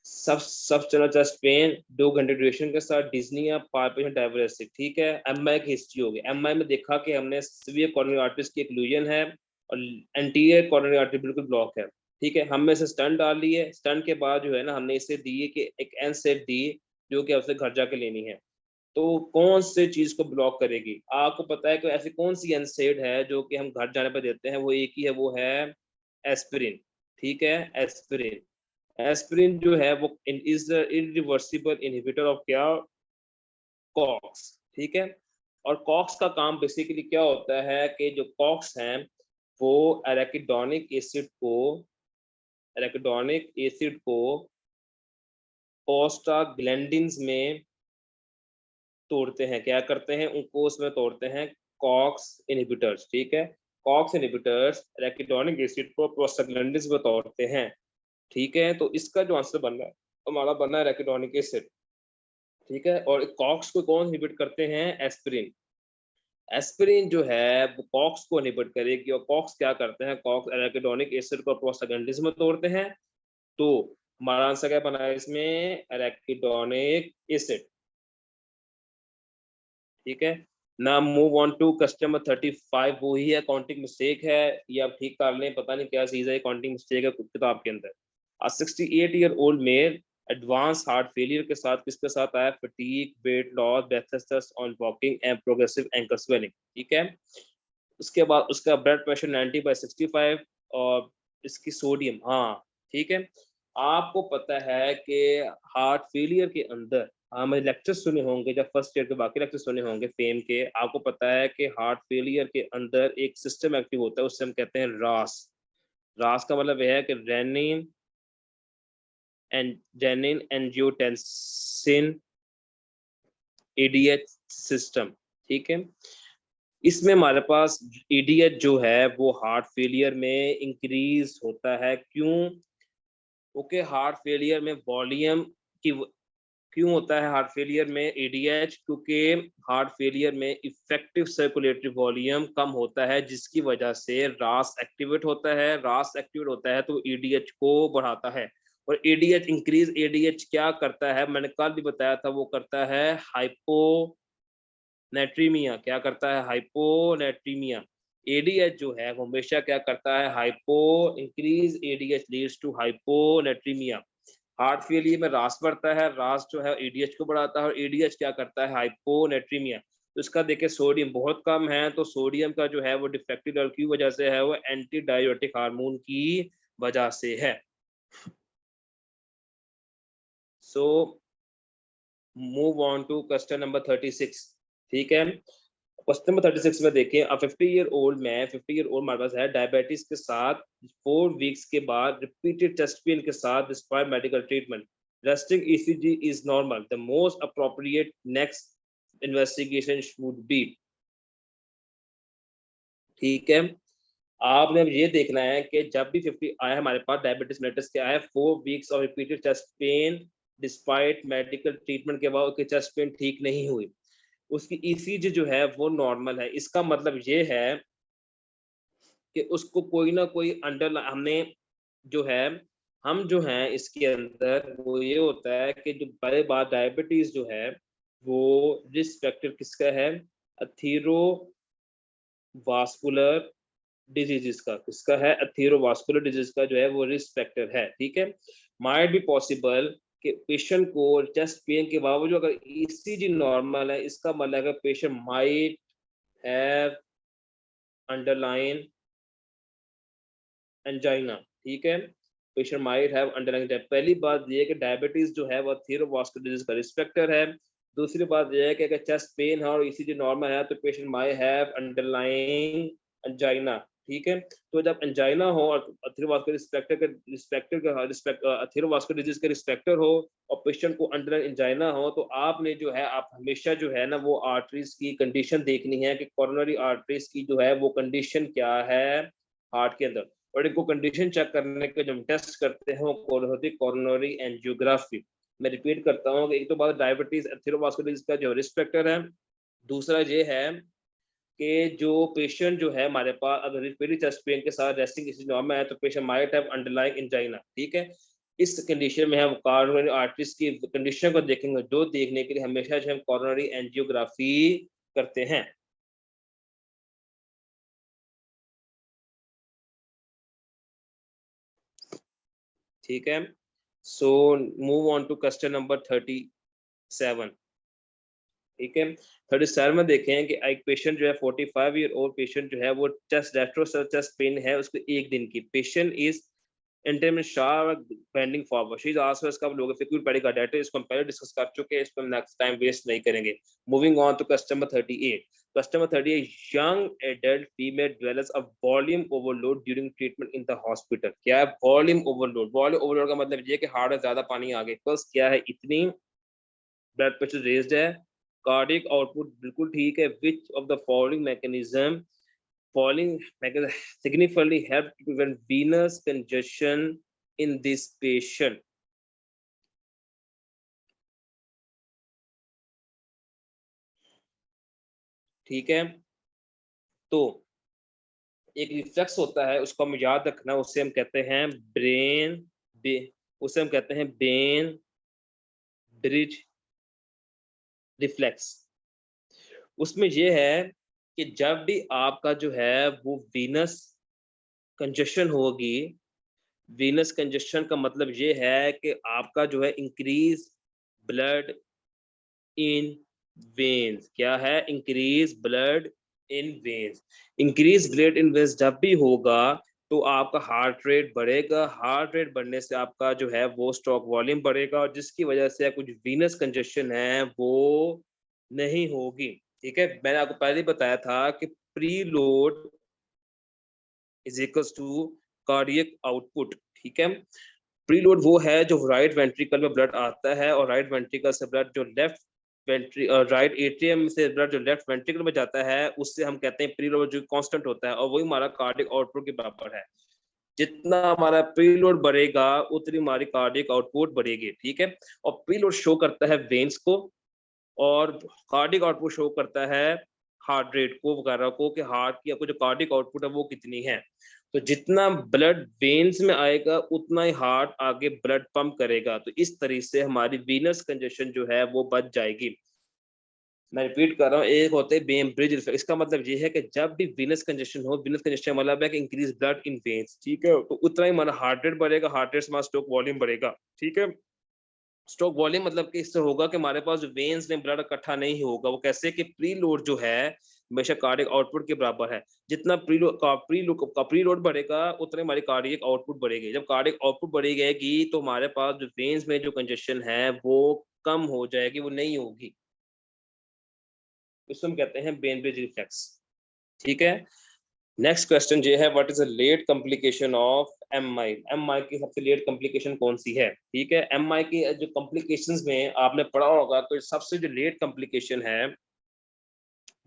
सब चलो चेस्ट पेन 2 घंटे ड्यूरेशन के साथ डिज्निया 5% डायवर्सिक। ठीक है। एमआई की हिस्ट्री होगी। एमआई में देखा कि हमने सीवियर कोरोनरी आर्टरीज की इक्लूजन है और एंटीरियर कोरोनरी आर्टरी बिल्कुल ब्लॉक है। ठीक है। हमने इसे स्टंट डाल ली है। स्टंट के बाद जो है ना हमने इसे दी है कि एक एनसेड दी, जो कि आपसे घर जाके लेनी है। तो कौन से चीज को ब्लॉक करेगी? आपको पता है कि ऐसी कौन सी एनसेड है जो कि हम घर जाने पर देते हैं? वो एक ही है, वो है एस्पिरिन। ठीक है, एस्पिरिन। एस्पिरिन जो है वो इज इरिवर्सिबल इनहिबिटर ऑफ क्या? कॉक्स। ठीक है। और कॉक्स का काम बेसिकली क्या होता है कि जो कॉक्स हैं वो एराकिडोनिक एसिड को प्रोस्टाग्लैंडिन्स में तोड़ते हैं, क्या करते हैं उनको उसमें तोड़ते हैं, कॉक्स इनहिबिटर्स, ठीक है। कॉक्स इनहिबिटर्स एराकिडोनिक एसिड को प्रोस्टाग्लैंडिन्स में तोड़ते हैं, ठीक है। तो इसका जो आंसर बनना है हमारा बनना है एराकिडोनिक एसिड, ठीक है। और कॉक्स को कौन इनहिबिट करते हैं, एस्पिरिन। एस्पिरिन जो है वो कॉक्स को इनहिबिट करेगी, और कॉक्स क्या करते हैं, कॉक्स एराकिडोनिक एसिड को प्रोस्टाग्लैंडिन्स में तोड़ते हैं। तो हमारा आंसर क्या बना है इसमें, एराकिडोनिक एसिड, ठीक है ना। Move on to question number 35, वो ही है, काउंटिंग मिस्टेक है, ये आप ठीक कर लें, पता नहीं क्या चीज है, काउंटिंग मिस्टेक है किताब के अंदर। 68-year-old mail advance heart failure के साथ किसके साथ आया, fatigue, weight loss, breathlessness on walking and progressive ankle swelling, ठीक है। उसके बाद उसका ब्लड प्रेशर 90/65, और इसकी सोडियम, हाँ ठीक है। आपको पता है कि हार्ट फेलियर के अंदर, हाँ मैंने लेक्चर सुने होंगे, जब फर्स्ट ईयर के बाकी लेक्चर सुने होंगे फेम के, आपको पता है कि हार्ट फेलियर के अंदर एक सिस्टम एक्टिव होता है, उससे हम कहते हैं रास। रास का मतलब यह है कि रेनिन एंजियोटेंसिन एडीएच सिस्टम, ठीक है। इसमें हमारे पास एडीएच जो है वो हार्ट फेलियर में इंक्रीज होता है, क्यों, ओके। हार्ट फेलियर में वॉल्यूम की, क्यों होता है हार्ट फेलियर में एडीएच, क्योंकि हार्ट फेलियर में इफेक्टिव सर्कुलेटरी वॉल्यूम कम होता है, जिसकी वजह से रास एक्टिवेट होता है। रास एक्टिवेट होता है तो एडीएच को बढ़ाता है, और एडीएच इंक्रीज, एडीएच क्या करता है, मैंने कल भी बताया था, वो करता है हाइपोनेट्रीमिया, क्या करता है, हाइपोनेट्रीमिया। एडीएच जो है वो हमेशा क्या करता है, hypo, increase ADH leads to hyponatraemia. Heart failure में रास बढ़ता है, रास जो है एडीएच को बढ़ाता है, और एडीएच क्या करता है, हाइपोनेट्रीमिया। तो इसका देखिए सोडियम बहुत कम है, तो सोडियम का जो है वो डिफेक्टिव लेवल की वजह से है, वो एंटी डायरेटिक हार्मोन की वजह से है। So move on to question number 36, ठीक है। क्वेश्चन नंबर 36 में देखें, 50-year-old मैन, 50-year-old हमारे पास है, डायबिटीज के साथ 4 वीक्स के बाद रिपीटेड चेस्ट पेन के साथ despite medical treatment, resting ECG is normal, the most appropriate next investigation should be, ठीक है। आपने अब ये देखना है कि जब भी 50 आया हमारे पास, डायबिटीज मेलिटस क्या है, 4 weeks of repeated chest pain despite medical treatment के बाद उसकी चेस्ट पेन ठीक नहीं हुई, उसकी ईसीजी जो है वो नॉर्मल है। इसका मतलब ये है कि उसको कोई ना कोई अंडर, हमने जो है, हम जो हैं इसके अंदर वो ये होता है कि जो पहले बात डायबिटीज जो है वो रिस्क फैक्टर किसका है, अथीरोवास्कुलर डिजीजेस का, किसका है, अथीरोवास्कुलर डिजीज का जो है वो रिस्क फैक्टर है, ठीक है। माइट बी पॉसिबल कि पेशेंट को चेस्ट पेन के बावजूद अगर ईसीजी नॉर्मल है, इसका मतलब है patient might have underline angina, ठीक है। पेशेंट माइट हैव अंडरलाइंग, पहली बात ये है कि डायबिटीज जो है वो थीरोवास्कुलर डिजीज का रिस्क फैक्टर है। दूसरी बात ये है कि अगर चेस्ट पेन है और ईसीजी नॉर्मल है तो patient might have underlying angina, ठीक है। तो जब एंजाइना हो और अथीरोवास्कुलर अथीरोवास्कुलर डिजीज का रिस्क फैक्टर हो और पेशेंट को अंडरलाइंग एंजाइना हो, तो आपने जो है आप हमेशा जो है ना वो आर्टरीज की कंडीशन देखनी है कि कोरोनरी आर्टरीज की जो है वो कंडीशन क्या है हार्ट के अंदर, और इनको कंडीशन चेक करने के जो टेस्ट करते हैं वो होती है कोरोनरी एंजियोग्राफी। मैं रिपीट करता हूँ कि एक तो बात डायबिटीज एथेरोवास्कुलर का जो रिस्क फैक्टर है, दूसरा ये है कि जो पेशेंट जो है हमारे पास अगर रिस्पिरेटरी चेस्ट पेन के साथ रेस्टिंग ईसीजी नॉर्मल है तो patient might have underlying angina, ठीक है। इस कंडीशन में हम कोरोनरी आर्टरीज की कंडीशन को देखेंगे, जो देखने के लिए हमेशा जो हम कोरोनरी एंजियोग्राफी करते हैं, ठीक है। So move on to question number 37, ठीक है। 37 में देखें कि एक पेशेंट जो है 45-year-old पेशेंट जो है वो चेस्ट रेट्रोसल चेस्ट पेन है उसको 1 दिन की, patient is Interim means sharp bending forward. She's asked us कब लोगे फिर पेडिकार्डाइटिस, इसको हम पहले डिस्कस कर चुके हैं, इसको हम नेक्स्ट टाइम वेस्ट नहीं करेंगे. Moving on to customer 38. Customer 38, young adult female dwellers of volume overload during treatment in the hospital. क्या है volume overload? Volume overload का मतलब ये कि हार्ट में ज्यादा पानी आ गया. प्लस क्या है, इतनी ब्लड प्रेशर रेज्ड है, कार्डियक आउटपुट बिल्कुल ठीक है. Which of the following mechanism significantly help to prevent venous congestion in this patient? ठीक है, तो एक रिफ्लेक्स होता है, उसको हम याद रखना, उसे हम कहते हैं उसे हम कहते हैं ब्रेन ब्रिज रिफ्लेक्स. उसमें ये है कि जब भी आपका जो है वो वीनस कंजेशन होगी, वीनस कंजेशन का मतलब ये है कि आपका जो है इंक्रीज ब्लड इन वेन्स. क्या है? Increase blood in veins. Increase blood in veins जब भी होगा तो आपका हार्ट रेट बढ़ेगा. हार्ट रेट बढ़ने से आपका जो है वो स्ट्रोक वॉल्यूम बढ़ेगा, और जिसकी वजह से कुछ वीनस कंजेशन है वो नहीं होगी. ठीक है, मैंने आपको पहले ही बताया था कि preload is equals to cardiac output. ठीक है, प्रीलोड वो है जो राइट वेंट्रिकल में ब्लड आता है, और राइट वेंट्रिकल से ब्लड जो लेफ्ट राइट एट्रियम से ब्लड जो लेफ्ट वेंट्रिकल में जाता है, उससे हम कहते हैं प्रीलोड, जो कांस्टेंट होता है, और वही हमारा कार्डियक आउटपुट के बराबर है. जितना हमारा प्रीलोड बढ़ेगा उतनी हमारी कार्डियक आउटपुट बढ़ेगी. ठीक है, और प्रीलोड शो करता है वेन्स को, और कार्डियक आउटपुट शो करता है हार्ट रेट को वगैरह को, कि हार्ट की आपको जो कार्डियक आउटपुट है वो कितनी है. तो जितना ब्लड वेन्स में आएगा उतना ही हार्ट आगे ब्लड पंप करेगा. तो इस तरीके से हमारी वीनस कंजेशन जो है वो बच जाएगी. मैं रिपीट कर रहा हूँ, एक होते हैं बेम ब्रिज इफेक्ट. इसका मतलब ये है कि जब भी वीनस कंजेशन हो, वीनस कंजेशन मतलब है कि इंक्रीज ब्लड इन वेन्स. ठीक है, तो उतना ही हमारा हार्ट रेट बढ़ेगा, हार्ट रेट से हमारा स्ट्रोक वॉल्यूम बढ़ेगा. ठीक है, स्ट्रोक वॉल्यूम मतलब कि इससे होगा कि हमारे पास जो वेन्स में ब्लड इकट्ठा नहीं होगा. वो कैसे कि प्री लोड जो है हमेशा कार्डियक आउटपुट के बराबर है. जितना प्री लोड बढ़ेगा उतने हमारी कार्डियक आउटपुट बढ़ेगी. जब कार्डियक आउटपुट बढ़ेगी तो हमारे पास जो वेन्स में जो कंजेशन है वो कम हो जाएगी, वो नहीं होगी. इसको हम कहते हैं वेन ब्रिज रिफ्लेक्स. ठीक है, नेक्स्ट क्वेश्चन ये है, what is a late complication of MI. MI की सबसे लेट कॉम्प्लिकेशन कौन सी है? ठीक है, एमआई की जो कॉम्प्लिकेशंस में आपने पढ़ा होगा, तो सबसे जो लेट कॉम्प्लिकेशन है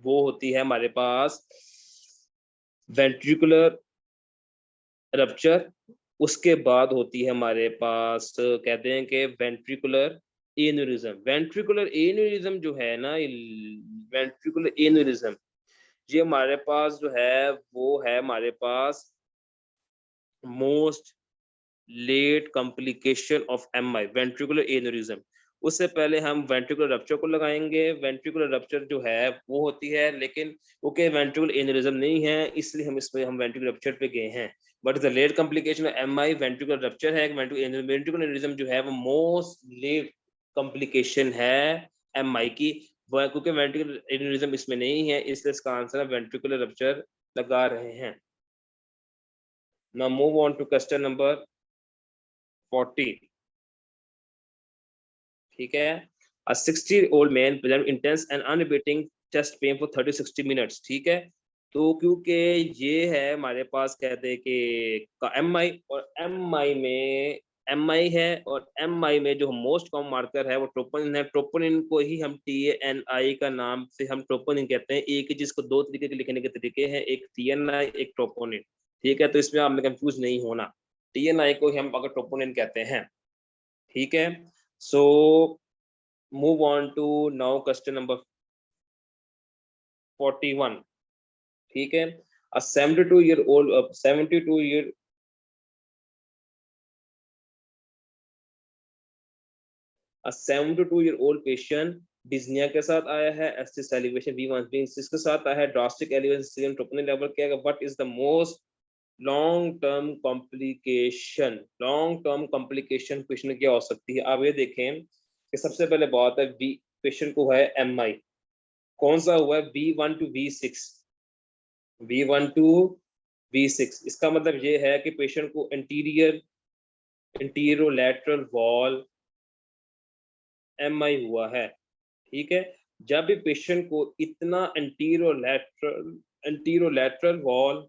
वो होती है हमारे पास वेंट्रिकुलर रप्चर. उसके बाद होती है हमारे पास, कहते हैं कि वेंट्रिकुलर एन्यूरिज्म. वेंट्रिकुलर एन्यूरिज्म जो है ना, वेंट्रिकुलर एन्यूरिज्म ये हमारे पास जो है वो है हमारे पास most late complication of MI, ventricular aneurysm. उससे पहले हम वेंट्रिकुलर रप्चर को लगाएंगे. वेंट्रिकुलर रप्चर जो है वो होती है, लेकिन ओके वेंट्रिकुलर एन्यूरिज्म नहीं है, इसलिए हम वेंट्रिकुलर रप्चर पे गए हैं. But the late complication of MI ventricular rupture है. वेंट्रिकुलर एन्यूरिज्म जो है वो मोस्ट लेट कॉम्प्लिकेशन है एमआई की, क्योंकि वेंट्रिकुलर एन्यूरिज्म इसमें नहीं है, इसलिए इसका आंसर वेंट्रिकुलर रप्चर लगा रहे हैं. Now move on to question number 40. ठीक है, a 60-year-old man present intense and unabating chest pain for 30-60 minutes. ठीक है, तो क्योंकि ये है हमारे पास कहते हैं कि एमआई, और एमआई में एमआई है, और एमआई में जो मोस्ट कॉमन मार्कर है वो ट्रोपोनिन है. ट्रोपोनिन को ही हम टीएनआई का नाम से हम ट्रोपोनिन कहते हैं. एक ही चीज को दो तरीके के लिखने के तरीके हैं, एक टीएनआई एक ट्रोपोनिन. ठीक है, तो इसमें आपने कंफ्यूज नहीं होना, टीएनआई को हम अगर ट्रोपोनिन कहते हैं. ठीक है, सो move on to now question number 41. ठीक है, a 72-year-old patient डिज्निया के साथ आया है, एस्टिस एलिवेशन V1 के साथ आया है, ड्रास्टिक एलिवेशन ट्रोपोनिन लेवल क्या है. What is the most long term complication patient क्या हो सकती है? आप ये देखें कि सबसे पहले बात है पेशेंट को है एमआई. कौन सा हुआ है? V1 to V6. V1 to V6 इसका मतलब ये है कि पेशेंट को एंटीरियर इंटीरोलैटरल वॉल MI हुआ है, ठीक है। जब भी पेशेंट को इतना एंटीरोलैटरल वॉल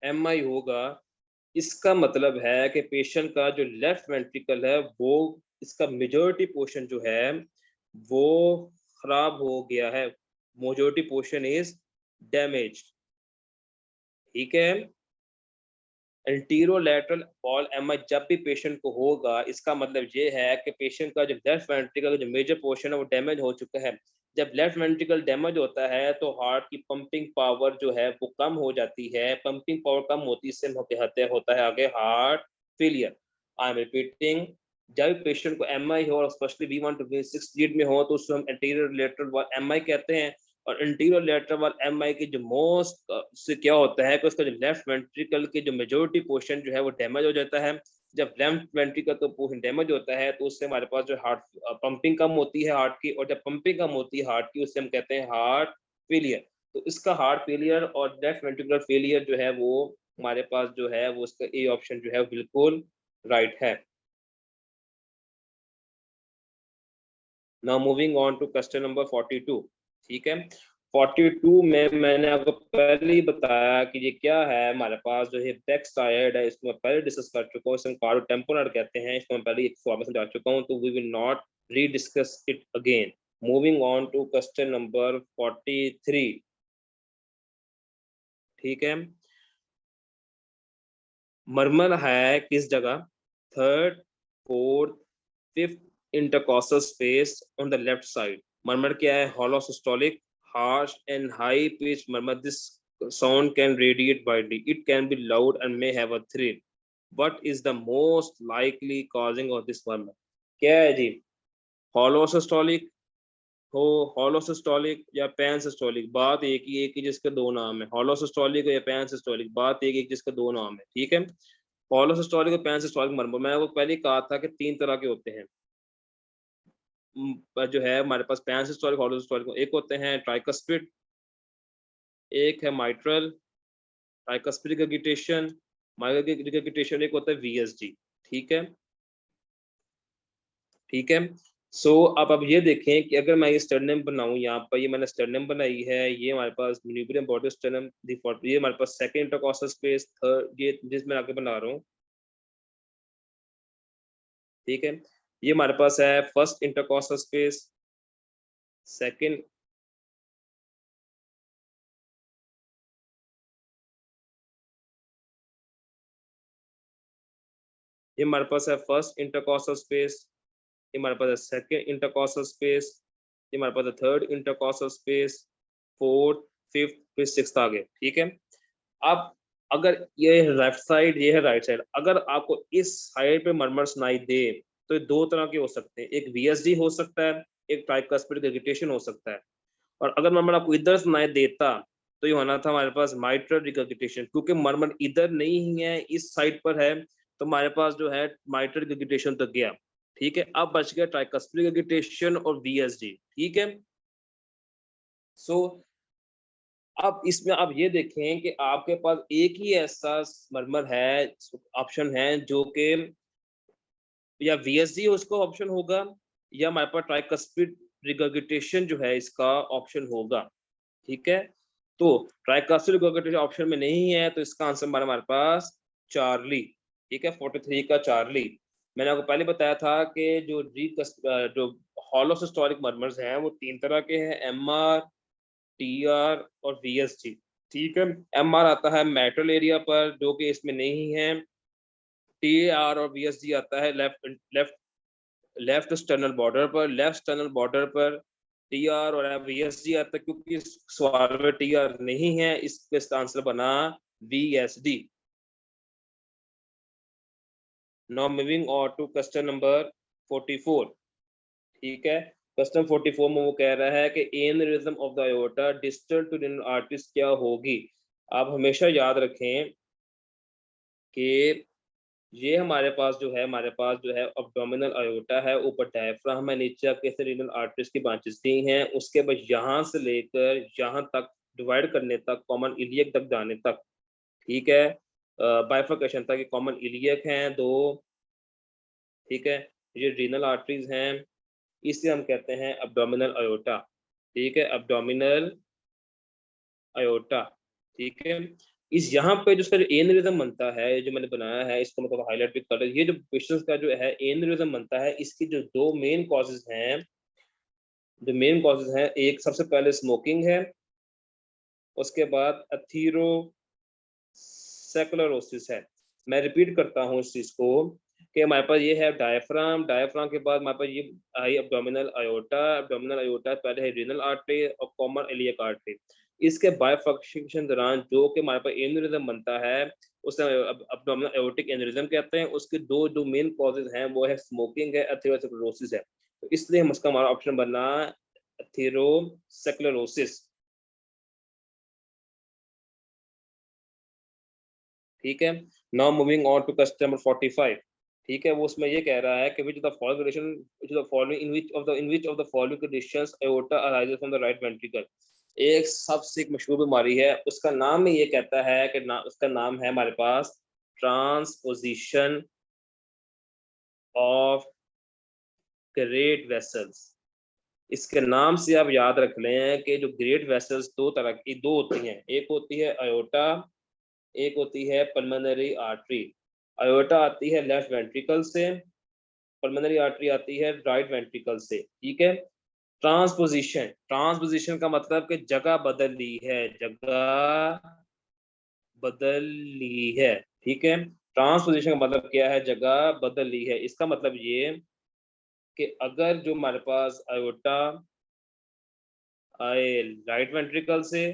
MI होगा, इसका मतलब है कि पेशेंट का जो लेफ्ट वेंट्रिकल है वो इसका मेजॉरिटी पोर्शन जो है वो खराब हो गया है, मेजॉरिटी पोर्शन इज डैमेज्ड, ठीक है। एंटीरोलैटरल वॉल MI जब भी पेशेंट को होगा, इसका मतलब ये है कि पेशेंट का जो लेफ्ट वेंट्रिकल का जो मेजर पोर्शन है वो डैमेज हो चुका है। जब लेफ्ट वेंट्रिकल डैमेज होता है तो हार्ट की पंपिंग पावर जो है वो कम हो जाती है। पंपिंग पावर कम होती है, इससे होता है आगे heart failure. I am repeating, जब पेशेंट को MI हो और specially V1 to V6 lead में हो तो उसको हम एंटीरियर वॉल MI कहते हैं। और इंटीरियर लेटरल MI की जो मोस्ट से क्या होता है कि उसका जो लेफ्ट वेंट्रिकल के जो मेजोरिटी पोर्शन जो है वो डैमेज हो जाता है। जब लेफ्ट वेंट्रिकल का पोर्शन डैमेज होता है तो उससे हमारे पास जो हार्ट पंपिंग कम होती है हार्ट की, और जब पंपिंग कम होती है हार्ट की उससे हम कहते हैं हार्ट फेलियर। तो इसका हार्ट फेलियर और लेफ्ट वेंट्रिकुलर फेलियर जो है वो हमारे पास जो है वो इसका ए ऑप्शन जो है बिल्कुल राइट है। Now moving on to question number 42, ठीक है। 42 में मैंने आपको पहले ही बताया कि ये क्या है, हमारे पास जो है बैक साइड है, इसको मैं पहले डिस्कस कर चुका हूँ, इसको कार्डियोटेम्पोरल कहते हैं, इसको मैं पहले एक फॉर्मेट समझा चुका हूँ, तो we will not rediscuss it again. Moving on to question number 43, ठीक है। मरमर है किस जगह? Third, fourth, fifth intercostal space on the left side. Murmur क्या है? Holosystolic, harsh and high pitched murmur. This sound can radiate widely. It can be loud and may have a thrill. What is the most likely causing of this murmur? क्या है जी? Hollow systolic हो, hollow systolic या pan systolic, बात एक ही जिसके दो नाम है। हॉलो सिस्टोलिक या पैन सिस्टोलिक, बात एक एक जिसके दो नाम है, ठीक है। हॉलो सिस्टोलिक और पैन सिस्टोलिक मरमर, मैंने आपको पहले ही कहा था कि तीन तरह के होते हैं। जो है हमारे पास पैन सिस्टोलिक, हॉलो सिस्टोलिक, एक होते हैं ट्राइकस्पिड, एक है mitral tricuspid regurgitation, mitral regurgitation एक होता है VSG, ठीक है, ठीक है। सो अब ये देखें कि अगर मैं ये स्टर्नम बनाऊं, यहाँ पर ये मैंने स्टर्नम बनाई है, ये हमारे पास न्यूक्लियम बॉडी स्टर्नम, ये हमारे पास सेकंड इंटरकॉस्टल स्पेस, थर्ड ये जिसमें आगे बना रहा हूँ, ठीक है। ये हमारे पास है फर्स्ट इंटरकॉस्टल स्पेस, सेकंड, ये हमारे पास है फर्स्ट इंटरकॉस्टल स्पेस, ये हमारे पास है सेकंड इंटरकॉस्टल स्पेस, ये हमारे पास है third intercostal space, fourth, fifth, फिर सिक्स्थ आ गए, ठीक है। अब अगर ये लेफ्ट साइड, ये है राइट साइड, अगर आपको इस साइड पे मरमर सुनाई दे तो ये दो तरह के हो सकते हैं, एक VSD हो सकता है, एक ट्राइकस्पिड रिगर्गिटेशन हो सकता है। और अगर मरमर आपको इधर सुनाई देता तो ये होना था हमारे पास माइट्रल रिगर्गिटेशन, क्योंकि मरमर इधर नहीं है, इस साइड पर है, तो हमारे पास जो है माइट्रल रिगर्गिटेशन तक गया, ठीक है। अब बच गया ट्राइकस्पिड रिगर्गिटेशन और VSD, ठीक है। सो अब इसमें आप ये देखें कि आपके पास एक ही ऐसा मरमर है, ऑप्शन है जो कि या VSD उसका ऑप्शन होगा, या हमारे पास ट्राइकस्पिड रिगर्गिटेशन जो है इसका ऑप्शन होगा, ठीक है। तो ट्राइकास्टिक रिगर्गिटेशन ऑप्शन में नहीं है, तो इसका आंसर हमारे पास चार्ली, ठीक है, 43 का चार्ली। मैंने आपको पहले बताया था कि जो हॉलोसिस्टोलिक मरमर्स हैं वो तीन तरह के हैं, MR, TR और VSG, ठीक है। MR आता है मेटल एरिया पर जो कि इसमें नहीं है, TR और VSG आता है left left left sternal border पर, लेफ्ट स्टर्नल बॉर्डर पर TR और VSG आता है, क्योंकि इस सवाल में TR नहीं है, इसका आंसर बना VSD। Now moving on to question number 44, ठीक है। क्वेश्चन 44 में वो कह रहा है कि aneurysm of the aorta distal to renal arteries क्या होगी। आप हमेशा याद रखें कि ये हमारे पास जो है, हमारे पास जो है अब्डोमिनल आयोटा है, ऊपर डायफ्राम है, नीचे आपके रीनल आर्टरीज की ब्रांचेस दी हैं, उसके बाद यहाँ से लेकर यहाँ तक डिवाइड करने तक, कॉमन इलियक तक जाने तक, ठीक है। बाइफर्केशन था कि कॉमन इलियक हैं दो, ठीक है, ये रीनल आर्टरीज हैं, इसे हम कहते हैं अब्डोमिनल अयोटा, ठीक है, अब्डोमिनल अयोटा, ठीक है। इस यहाँ पे जो इसका जो एनेरिज्म बनता है, जो मैंने बनाया है इसको मतलब हाईलाइट भी कर, ये जो पेशेंट्स का जो है एनेरिज्म बनता है, इसकी जो दो मेन कॉजेज हैं, जो मेन कॉजेज हैं, एक सबसे पहले स्मोकिंग है, उसके बाद एथीरोसेक्लरोसिस है। मैं रिपीट करता हूँ इस चीज को कि हमारे पास ये है डायफ्राम, डायफ्राम के बाद हमारे पास ये आई अब्डोमिनल अयोटा, अब्डोमिनल अयोटा पहले है रीनल आर्टरी और कॉमन इलियक आर्टरी। इसके बाइफर्केशन दौरान जो कि हमारे पास एन्यूरिज्म बनता है उसे अब्डोमिनल एओर्टिक एन्यूरिज्म कहते हैं। उसके दो जो मेन कॉजेज हैं वो है स्मोकिंग है, एथेरोस्क्लेरोसिस है। तो इसलिए हम उसका हमारा ऑप्शन बनना एथेरोस्क्लेरोसिस, ठीक है। Now moving on to question number 45, ठीक है। वो उसमें ये कह रहा है कि which the following condition, which the following in which of the following conditions aorta arises from the right ventricle. एक सबसे एक मशहूर बीमारी है, उसका नाम ही ये कहता है कि उसका नाम है हमारे पास ट्रांसपोजिशन ऑफ ग्रेट वेसल्स। इसके नाम से आप याद रख लें कि जो ग्रेट वेसल्स दो तरह की दो होती हैं, एक होती है अयोटा, एक होती है पल्मोनरी आर्टरी। अयोटा आती है लेफ्ट वेंट्रिकल से, पल्मोनरी आर्टरी आती है राइट वेंट्रिकल से, ठीक है। ट्रांसपोजिशन, ट्रांसपोजिशन का मतलब कि जगह बदल ली है, जगह बदल ली है, ठीक है। ट्रांसपोजिशन का मतलब क्या है, जगह बदल ली है। इसका मतलब ये कि अगर जो हमारे पास अयोटा आए राइट वेंट्रिकल से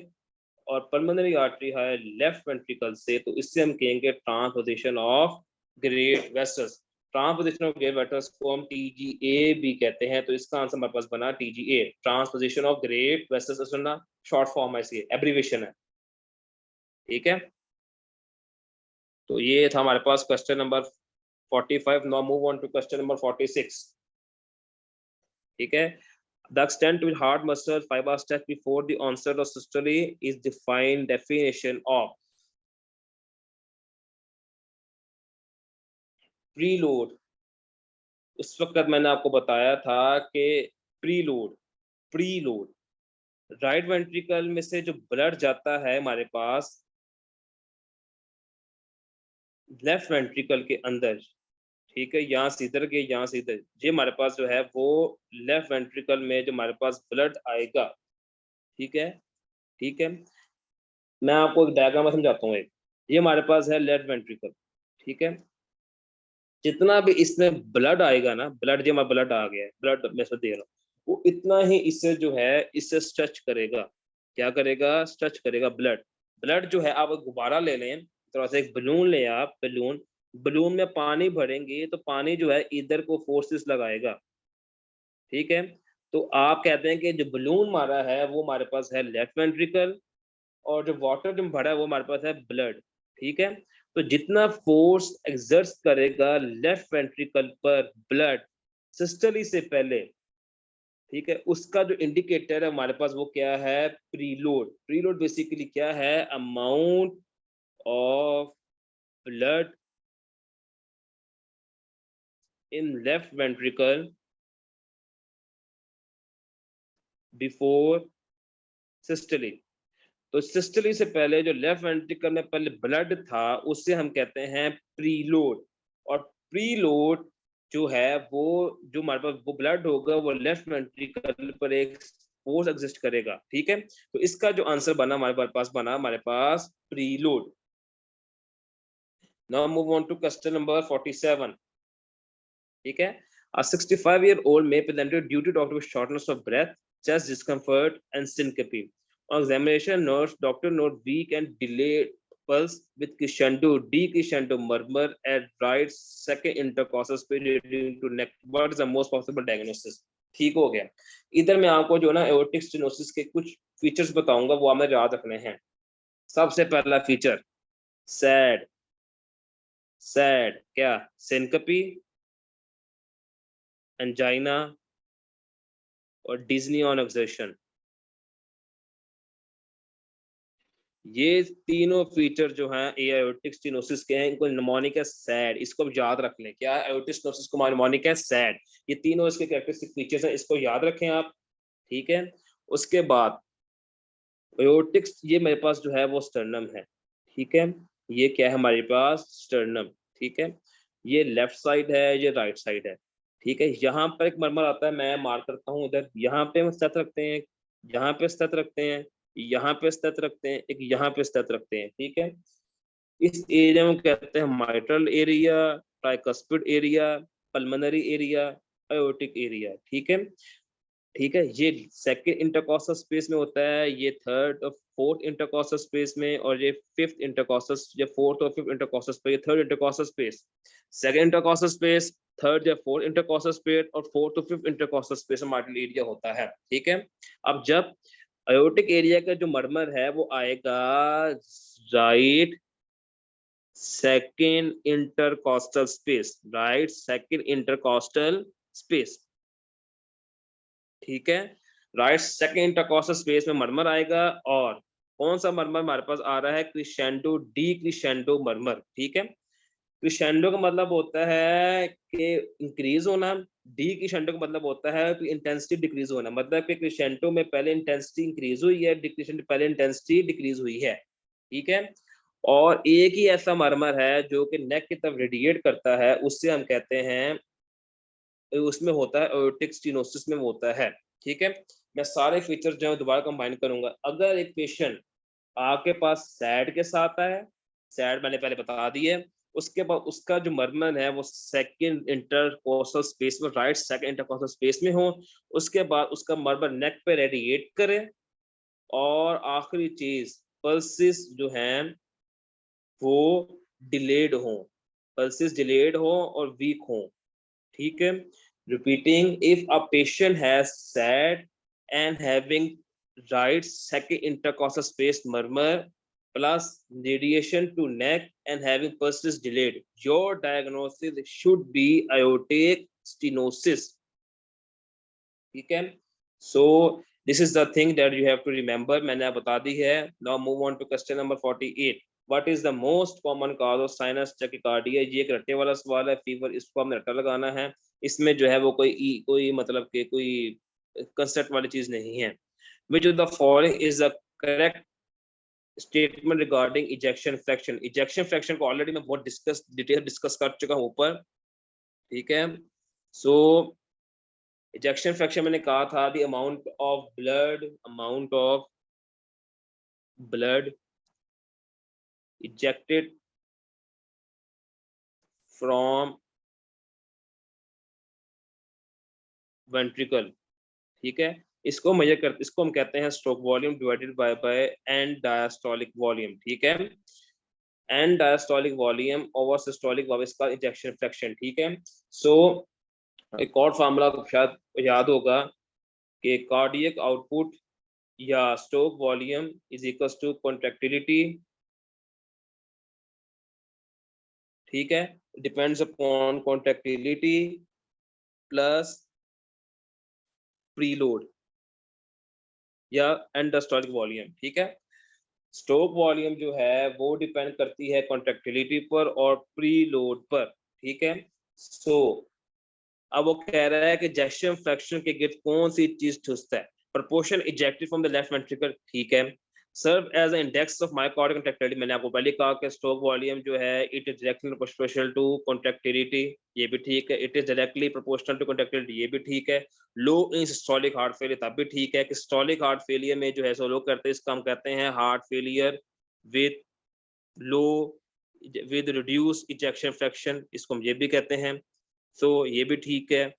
और पल्मोनरी आर्टरी है लेफ्ट वेंट्रिकल से, तो इससे हम कहेंगे transposition of great vessels. Transposition of great vessels को हम टीजीए भी कहते हैं। तो इसका आंसर हमारे पास बना TGA, transposition of great vessels, short form है, इसकी एब्रीविएशन है, ठीक है। तो ये था हमारे पास question number 45। Now move on to question number 46, ठीक है। The extent to which heart muscle fibers stretch before the onset of systole is defined definition of preload। उस वक्त मैंने आपको बताया था कि प्रीलोड, प्रीलोड राइट वेंट्रिकल में से जो ब्लड जाता है हमारे पास लेफ्ट वेंट्रिकल के अंदर, ठीक है, यहाँ से इधर के यहाँ से इधर, ये हमारे पास जो है वो लेफ्ट वेंट्रिकल में जो हमारे पास ब्लड आएगा, ठीक है, ठीक है। मैं आपको एक डायग्राम में समझाता हूँ। एक ये हमारे पास है लेफ्ट वेंट्रिकल, ठीक है। जितना भी इसमें ब्लड आएगा ना, ब्लड जो हमारा ब्लड आ गया है, ब्लड मैं इसमें दे रहा हूँ, वो इतना ही इससे जो है इससे स्ट्रेच करेगा। क्या करेगा, स्ट्रेच करेगा ब्लड। ब्लड जो है आप गुब्बारा ले लें, थोड़ा सा एक बलून ले आप, बलून, बलून में पानी भरेंगे तो पानी जो है इधर को फोर्सेस लगाएगा, ठीक है। तो आप कहते हैं कि जो बलून मारा है वो हमारे पास है लेफ्ट वेंट्रिकल, और जो वाटर जो भरा है वो हमारे पास है ब्लड, ठीक है। तो जितना फोर्स एक्सर्ट करेगा लेफ्ट वेंट्रिकल पर ब्लड सिस्टली से पहले, ठीक है, उसका जो इंडिकेटर है हमारे पास वो क्या है, प्रीलोड। प्रीलोड बेसिकली क्या है, amount of blood in left ventricle before systole. तो सिस्टली से पहले जो लेफ्ट वेंट्रिकल में पहले ब्लड था उससे हम कहते हैं प्रीलोड। और प्रीलोड जो है वो जो हमारे पास वो ब्लड होगा वो लेफ्ट वेंट्रिकल पर एक फोर्स एग्जिस्ट करेगा, ठीक है। तो इसका जो आंसर बना हमारे पास बना हमारे पास preload. Now move on to question number 47, ठीक है। A 65-year-old may present due to doctor with shortness of breath, chest discomfort, and syncope. On examination, doctor note weak and delayed pulse with crescendo, decrescendo murmur at right second intercostal space leading to neck. What is the most possible diagnosis? ठीक हो गया। इधर मैं आपको जो ना aortic stenosis के कुछ फीचर्स बताऊंगा, वो हमें याद रखने हैं। सबसे पहला फीचर सैड, सैड क्या, सिनकपी, एंजाइना और डिज्नी ऑन एक्सर्शन। ये तीनों फीचर जो हैं एओर्टिक स्टेनोसिस के हैं, इनको निमोनिक है सैड, इसको याद रख लें। क्या एओर्टिक स्टेनोसिस को निमोनिक है सैड, ये तीनों इसके कैरेक्टरिस्टिक फीचर्स हैं, इसको याद रखें आप। ठीक है, उसके बाद एओर्टिक, ये मेरे पास जो है वो स्टर्नम है। ठीक है, ये क्या है हमारे पास स्टर्नम। ठीक है, ये लेफ्ट साइड है, ये राइट साइड है। ठीक है, यहाँ पर एक मरमर आता है, मैं मार्क करता हूँ इधर, यहाँ पे हम स्थित रखते हैं, यहाँ पे स्थित रखते हैं, यहाँ पे स्थित रखते हैं, एक यहाँ पे स्थित रखते हैं। ठीक है, इस एरिया में कहते हैं mitral area, tricuspid area, pulmonary area, aortic area. ठीक है, ठीक है, ये सेकंड इंटरकॉस्टल स्पेस में होता है, ये थर्ड और फोर्थ इंटरकॉस्टल स्पेस में, और ये फिफ्थ इंटरकॉस्टल, ये फोर्थ और फिफ्थ इंटरकॉस्टल स्पेस, ये third intercostal space, second intercostal space, third या फोर्थ इंटरकॉस्टल स्पेस, और फोर्थ और फिफ्थ इंटरकॉस्टल स्पेस में मार्टल एरिया होता है। ठीक है, अब जब अयोटिक एरिया का जो मरमर है वो आएगा right second intercostal space, right second intercostal space. ठीक है, राइट सेकंड इंटरकॉस्टल स्पेस में मरमर आएगा, और कौन सा मरमर हमारे पास आ रहा है, क्रिसेंडो, डी क्रिसेंडो मरमर। ठीक है, क्रिसेंडो का मतलब होता है कि इंक्रीज होना, डी क्रिसेंडो का मतलब होता है कि इंटेंसिटी डिक्रीज होना, मतलब कि क्रिसेंडो में पहले इंटेंसिटी इंक्रीज हुई है, डी क्रिसेंडो पहले इंटेंसिटी डिक्रीज हुई है। ठीक है, और एक ही ऐसा मरमर है जो कि नेक की तरफ रेडिएट करता है, उससे हम कहते हैं, उसमें होता है एओर्टिक स्टेनोसिस में होता है। ठीक है, मैं सारे फीचर्स जो है दोबारा कंबाइन करूंगा। अगर एक पेशेंट आपके पास सैड के साथ है, सैड मैंने पहले बता दी है, उसके बाद उसका जो मरमन है वो सेकंड इंटरकोस्टल स्पेस में, राइट सेकंड इंटरकोस्टल स्पेस में हो, उसके बाद उसका मरमन नेक पे रेडिएट करे, और आखिरी चीज पल्सिस जो हैं वो डिलेड हो, पल्सिस डिलेड हो और वीक हो। ठीक है, repeating, if a patient has sad and having right second intercostal space murmur plus radiation to neck and having pulses delayed, your diagnosis should be aortic stenosis. ठीक है, so this is the thing that you have to remember, मैंने आप बता दी है। now move on to question number 48, what is the most common cause of sinus tachycardia। ये एक रट्टे वाला सवाल है, फीवर, इसको हमने रट्टा लगाना है, इसमें जो है वो कोई मतलब के कोई कंसेप्ट वाली चीज नहीं है। which of the following is the correct statement regarding ejection fraction। ejection fraction को ऑलरेडी मैं बहुत डिटेल डिस्कस कर चुका हूं ऊपर। ठीक है, सो ejection fraction मैंने कहा था the amount of blood ejected from ventricle। ठीक है, इसको मेजर करते, इसको हम कहते हैं stroke volume divided by end diastolic volume. ठीक है, and diastolic volume over systolic volume, इसका इजेक्शन फ्रैक्शन। ठीक है, सो एक और फार्मूला आपको शायद याद होगा कि कार्डियक आउटपुट या stroke volume is equals to contractility. ठीक है, depends upon contractility plus preload या एंडोस्टोलिक वॉल्यूम। ठीक है, स्ट्रोक वॉल्यूम जो है वो डिपेंड करती है कॉन्ट्रैक्टिलिटी पर और प्रीलोड पर। ठीक है, सो अब वो कह रहा है कि इजेक्शन फ्रैक्शन के गिर्द कौन सी चीज ठुसता है, proportion ejected from the left ventricle. ठीक है, serve as index of myocardial contractility, मैंने आपको पहले कहा कि स्ट्रोक वॉल्यूम जो है it is directly proportional to contractility, ये भी ठीक है। It is directly proportional to contractility, ये भी ठीक है। Low in systolic heart failure, तब भी ठीक है कि सिस्टोलिक हार्ट फेलियर में जो है सो लोग करते हैं, इसका हम कहते हैं heart failure with low with reduce ejection fraction, इसको हम ये भी कहते हैं। सो ये भी ठीक है।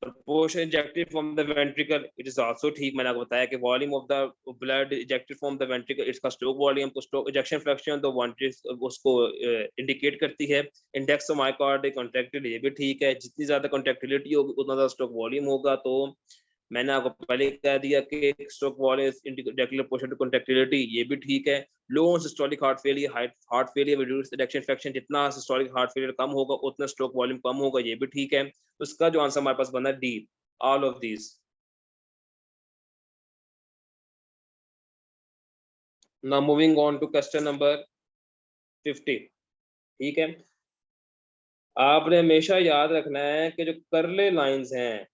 proportion ejected from the ventricle, it is also ठीक। मैंने आपको बताया कि volume of the blood ejected from the ventricle, इसका स्ट्रोक वॉल्यूम, तो स्ट्रोक इजेक्शन फ्रैक्शन तो उसको इंडिकेट करती है। इंडेक्स ऑफ मायोकार्डिक कॉन्ट्रैक्टिलिटी, ये भी ठीक है, जितनी ज्यादा कॉन्ट्रैक्टिलिटी होगी उतना ज्यादा स्ट्रोक वॉल्यूम होगा। तो मैंने आपको पहले कह दिया कि stroke volume indicate portion to contractility, ये भी ठीक है। Low systolic heart failure, heart failure reduce ejection fraction, जितना सिस्टोलिक हार्ट फेलियर कम होगा उतना स्ट्रोक वॉल्यूम कम होगा, ये भी ठीक है। उसका जो आंसर हमारे पास बना D, all of these. Now moving on to question number 50। ठीक है, आपने हमेशा याद रखना है कि जो करले लाइंस हैं,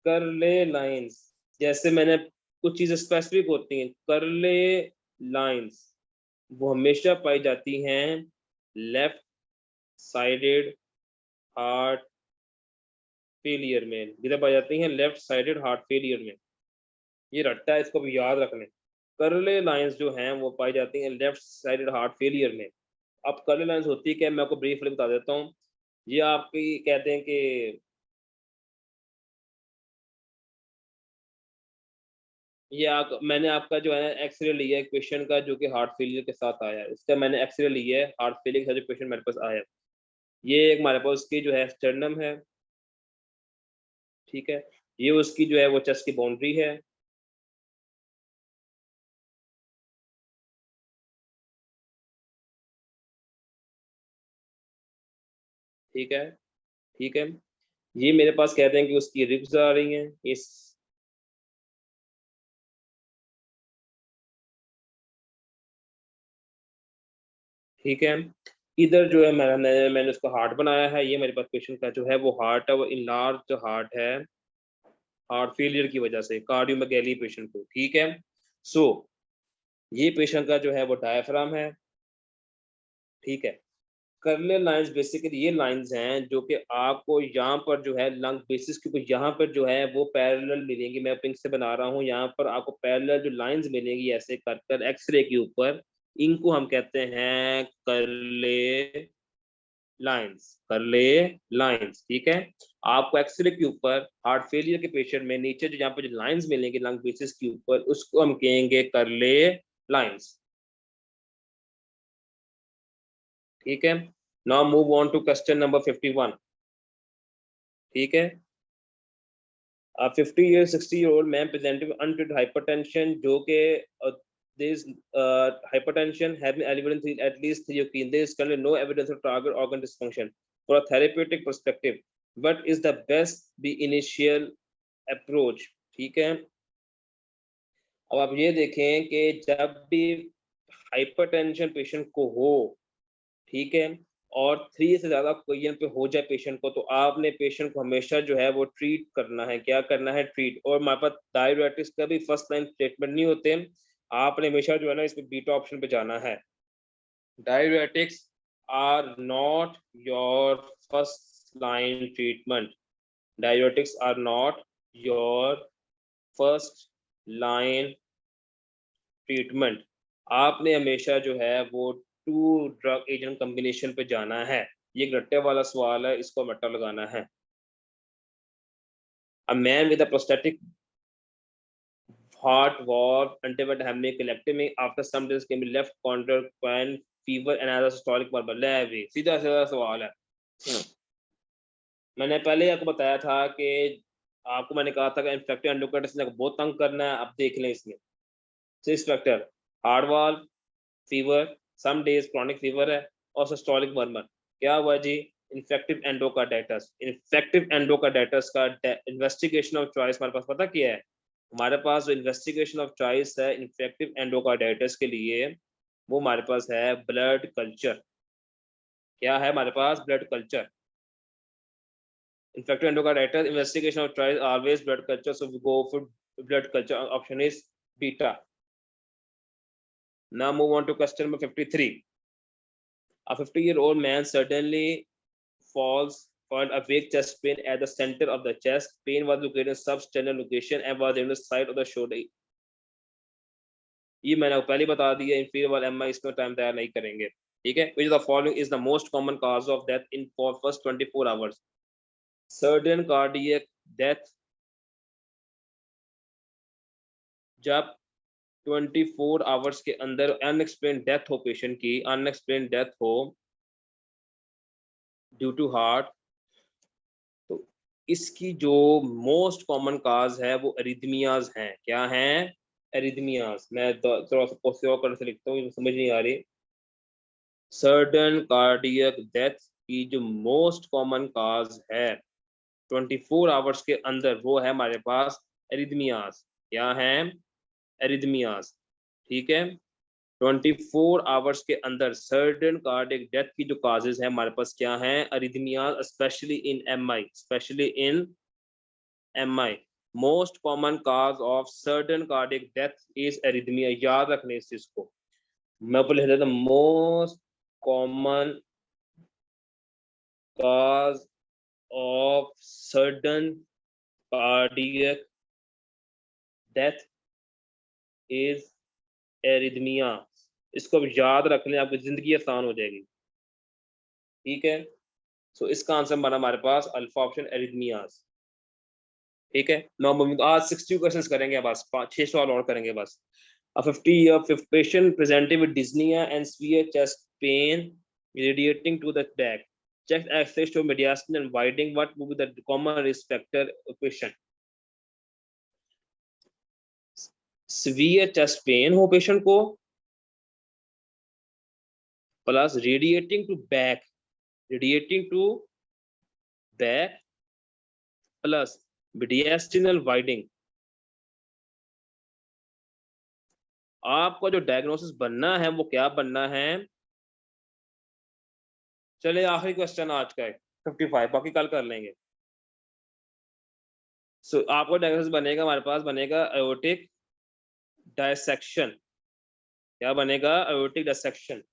करले लाइंस, जैसे मैंने कुछ चीजें स्पेसिफिक होती हैं, करले लाइंस वो हमेशा पाई जाती हैं लेफ्ट साइडेड हार्ट फेलियर में, किधर पाई जाती हैं? लेफ्ट साइडेड हार्ट फेलियर में। ये रट्टा है, इसको भी याद रखना है। करले लाइंस जो हैं वो पाई जाती हैं लेफ्ट साइडेड हार्ट फेलियर में। अब करले लाइंस होती है क्या, मैं आपको ब्रीफली बता देता हूँ। ये आपकी कहते हैं कि मैंने आपका जो है एक्सरे लिया है क्वेश्चन का, जो कि हार्ट फेलियर के साथ आया है, इसका मैंने एक्सरे लिया है हार्ट फेलियर का जो क्वेश्चन मेरे पास आया है। ये एक हमारे पास उसकी जो है स्टर्नम है, ठीक है, ये उसकी जो है वो चेस्ट की बाउंड्री है, ठीक है, ठीक है। ये मेरे पास कहते हैं कि उसकी रिब्स आ रही हैं इस, ठीक है। इधर जो है मैंने उसको हार्ट बनाया है, ये मेरे पास पेशेंट का जो है वो हार्ट है, वो इनलार्ज हार्ट है हार्ट फेलियर की वजह से, कार्डियोमेगैली पेशेंट को, ठीक है। सो ये पेशेंट का जो है वो डायफ्राम है, ठीक है। कर्नेल लाइंस बेसिकली ये लाइंस हैं जो कि आपको यहाँ पर जो है लंग बेसिस के ऊपर यहाँ पर जो है वो पैरेलल मिलेंगी, मैं पिंक से बना रहा हूँ, यहाँ पर आपको पैरेलल जो लाइंस मिलेंगी ऐसे कर कर एक्सरे के ऊपर, इनको हम कहते हैं करले लाइंस, करले लाइंस, ठीक है। आपको एक्सरे के ऊपर हार्ट फेलियर के पेशेंट में नीचे जो यहाँ पर जो लाइंस मिलेंगी लंग बेसिस के ऊपर, उसको हम कहेंगे करले लाइंस, ठीक है। Now move on to question number 51। ठीक है, a 50-year 60-year-old man presenting with untreated hypertension, जो कि this hypertension has been elevated in at least 3 occasions. There is currently no evidence of target organ dysfunction. For a therapeutic perspective, what is the best be initial approach? ठीक है, अब आप ये देखें कि जब भी हाइपरटेंशन पेशेंट को हो, ठीक है, और 3 से ज़्यादा ओकेजन पे हो जाए पेशेंट को, तो आपने पेशेंट को हमेशा जो है वो ट्रीट करना है। क्या करना है? ट्रीट। और हमारे पास डाययूरेटिक्स का भी फर्स्ट लाइन ट्रीटमेंट नहीं होते, आपने हमेशा जो है ना इसमें बीटा ऑप्शन पे जाना है। Diuretics are not your first line treatment, diuretics are not your first line treatment. आपने हमेशा जो है वो 2 ड्रग एजेंट कॉम्बिनेशन पे जाना है। ये एक रट्टे वाला सवाल है, इसको रट्टा लगाना है। A man with a prosthetic heart valve underwent hemicolectomy after some days came left contractile fever and other systolic pulmonary ले भी सीधा सीधा सवाल है। मैंने पहले ही आपको बताया था कि आपको मैंने कहा था कि इन्फेक्टिव एंडोकार्डिटिस ने बहुत तंग करना है, अब देख लें इसमें। Six factor, heart valve, fever, some days chronic fever है, और सिस्टोलिक मर्मर। क्या हुआ जी? Infective endocarditis. इन्फेक्टिव एंडोकार्डाइटिस का इन्वेस्टिगेशन ऑफ चॉइस हमारे पास पता क्या है? हमारे पास जो इन्वेस्टिगेशन ऑफ चॉइस है इन्फेक्टिव एंडोकार्डाइटिस के लिए, वो हमारे पास है ब्लड कल्चर। क्या है हमारे पास? Blood culture. Infective endocarditis investigation of choice always blood culture, so we go for blood culture, option is beta. Now move on to question number 53. A 50-year-old man suddenly felt a vague chest pain at the center of the chest. Pain was located in substernal location and was in the side of the shoulder. ये मैंने पहले बता दिया, inferior wall MI इसमें time तैयार नहीं करेंगे, ठीक है। Which of the following is the most common cause of death in for first 24 hours? Sudden cardiac death, जब 24 आवर्स के अंदर अनएक्सप्लेन डेथ हो, पेशेंट की अनएक्सप्लेन डेथ हो ड्यू टू हार्ट, तो इसकी जो मोस्ट कॉमन काज है वो एरिथमियाज हैं। क्या हैं? एरिथमियाज। मैं थोड़ा सा कोशिश करने से लिखता हूँ, समझ नहीं आ रही। सडन कार्डियक डेथ की जो मोस्ट कॉमन काज है 24 आवर्स के अंदर, वो है हमारे पास एरिथमियाज। क्या है? एरिथमियाज, ठीक है। 24 आवर्स के अंदर सर्टेन कार्डियक डेथ की जो काजेज है हमारे पास क्या है, arrhythmia, specially in MI, specially in MI. Most common cause of certain cardiac death is arrhythmia. याद रखने इस चीज को, मैं ऊपर लिख देता हूं, most common cause of certain cardiac death is arrhythmia. इसको अब याद रख लें, आपकी जिंदगी आसान हो जाएगी। ठीक है, सो इसका आंसर बना हमारे पास अल्फा ऑप्शन, एरिथमियाज। ठीक है, आज 60 क्वेश्चंस करेंगे, बस 6 सवाल और करेंगे बस। A 50-year patient presented with dyspnea and severe chest pain radiating to the back. Chest X-ray show mediastinal and widening. What would be the common risk factor of patient? Severe chest pain हो patient को, plus radiating to back plus mediastinal widening. आपका जो diagnosis बनना है वो क्या बनना है? चले आखिरी क्वेश्चन आज का है 55, बाकी कल कर लेंगे। सो आपको डायग्नोसिस बनेगा, हमारे पास बनेगा एओर्टिक डायसेक्शन। क्या बनेगा? Aortic dissection.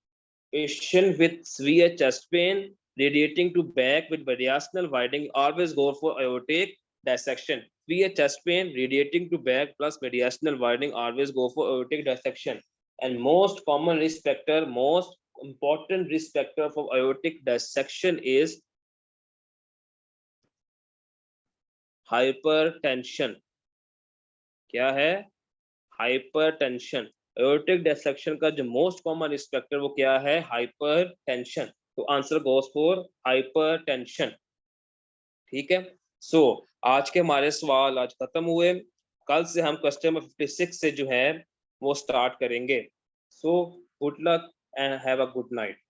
Patient with severe chest pain radiating to back with mediastinal widening always go for aortic dissection. Severe chest pain radiating to back plus mediastinal widening always go for aortic dissection. And most common risk factor, most important risk factor for aortic dissection is hypertension. क्या है? Hypertension. Aortic dissection का जो most common risk factor वो क्या है? Hypertension. तो answer goes for hypertension. ठीक है, सो आज के हमारे सवाल आज खत्म हुए। कल से हम क्वेश्चन नंबर 56 से जो है वो स्टार्ट करेंगे। So good luck and have a good night.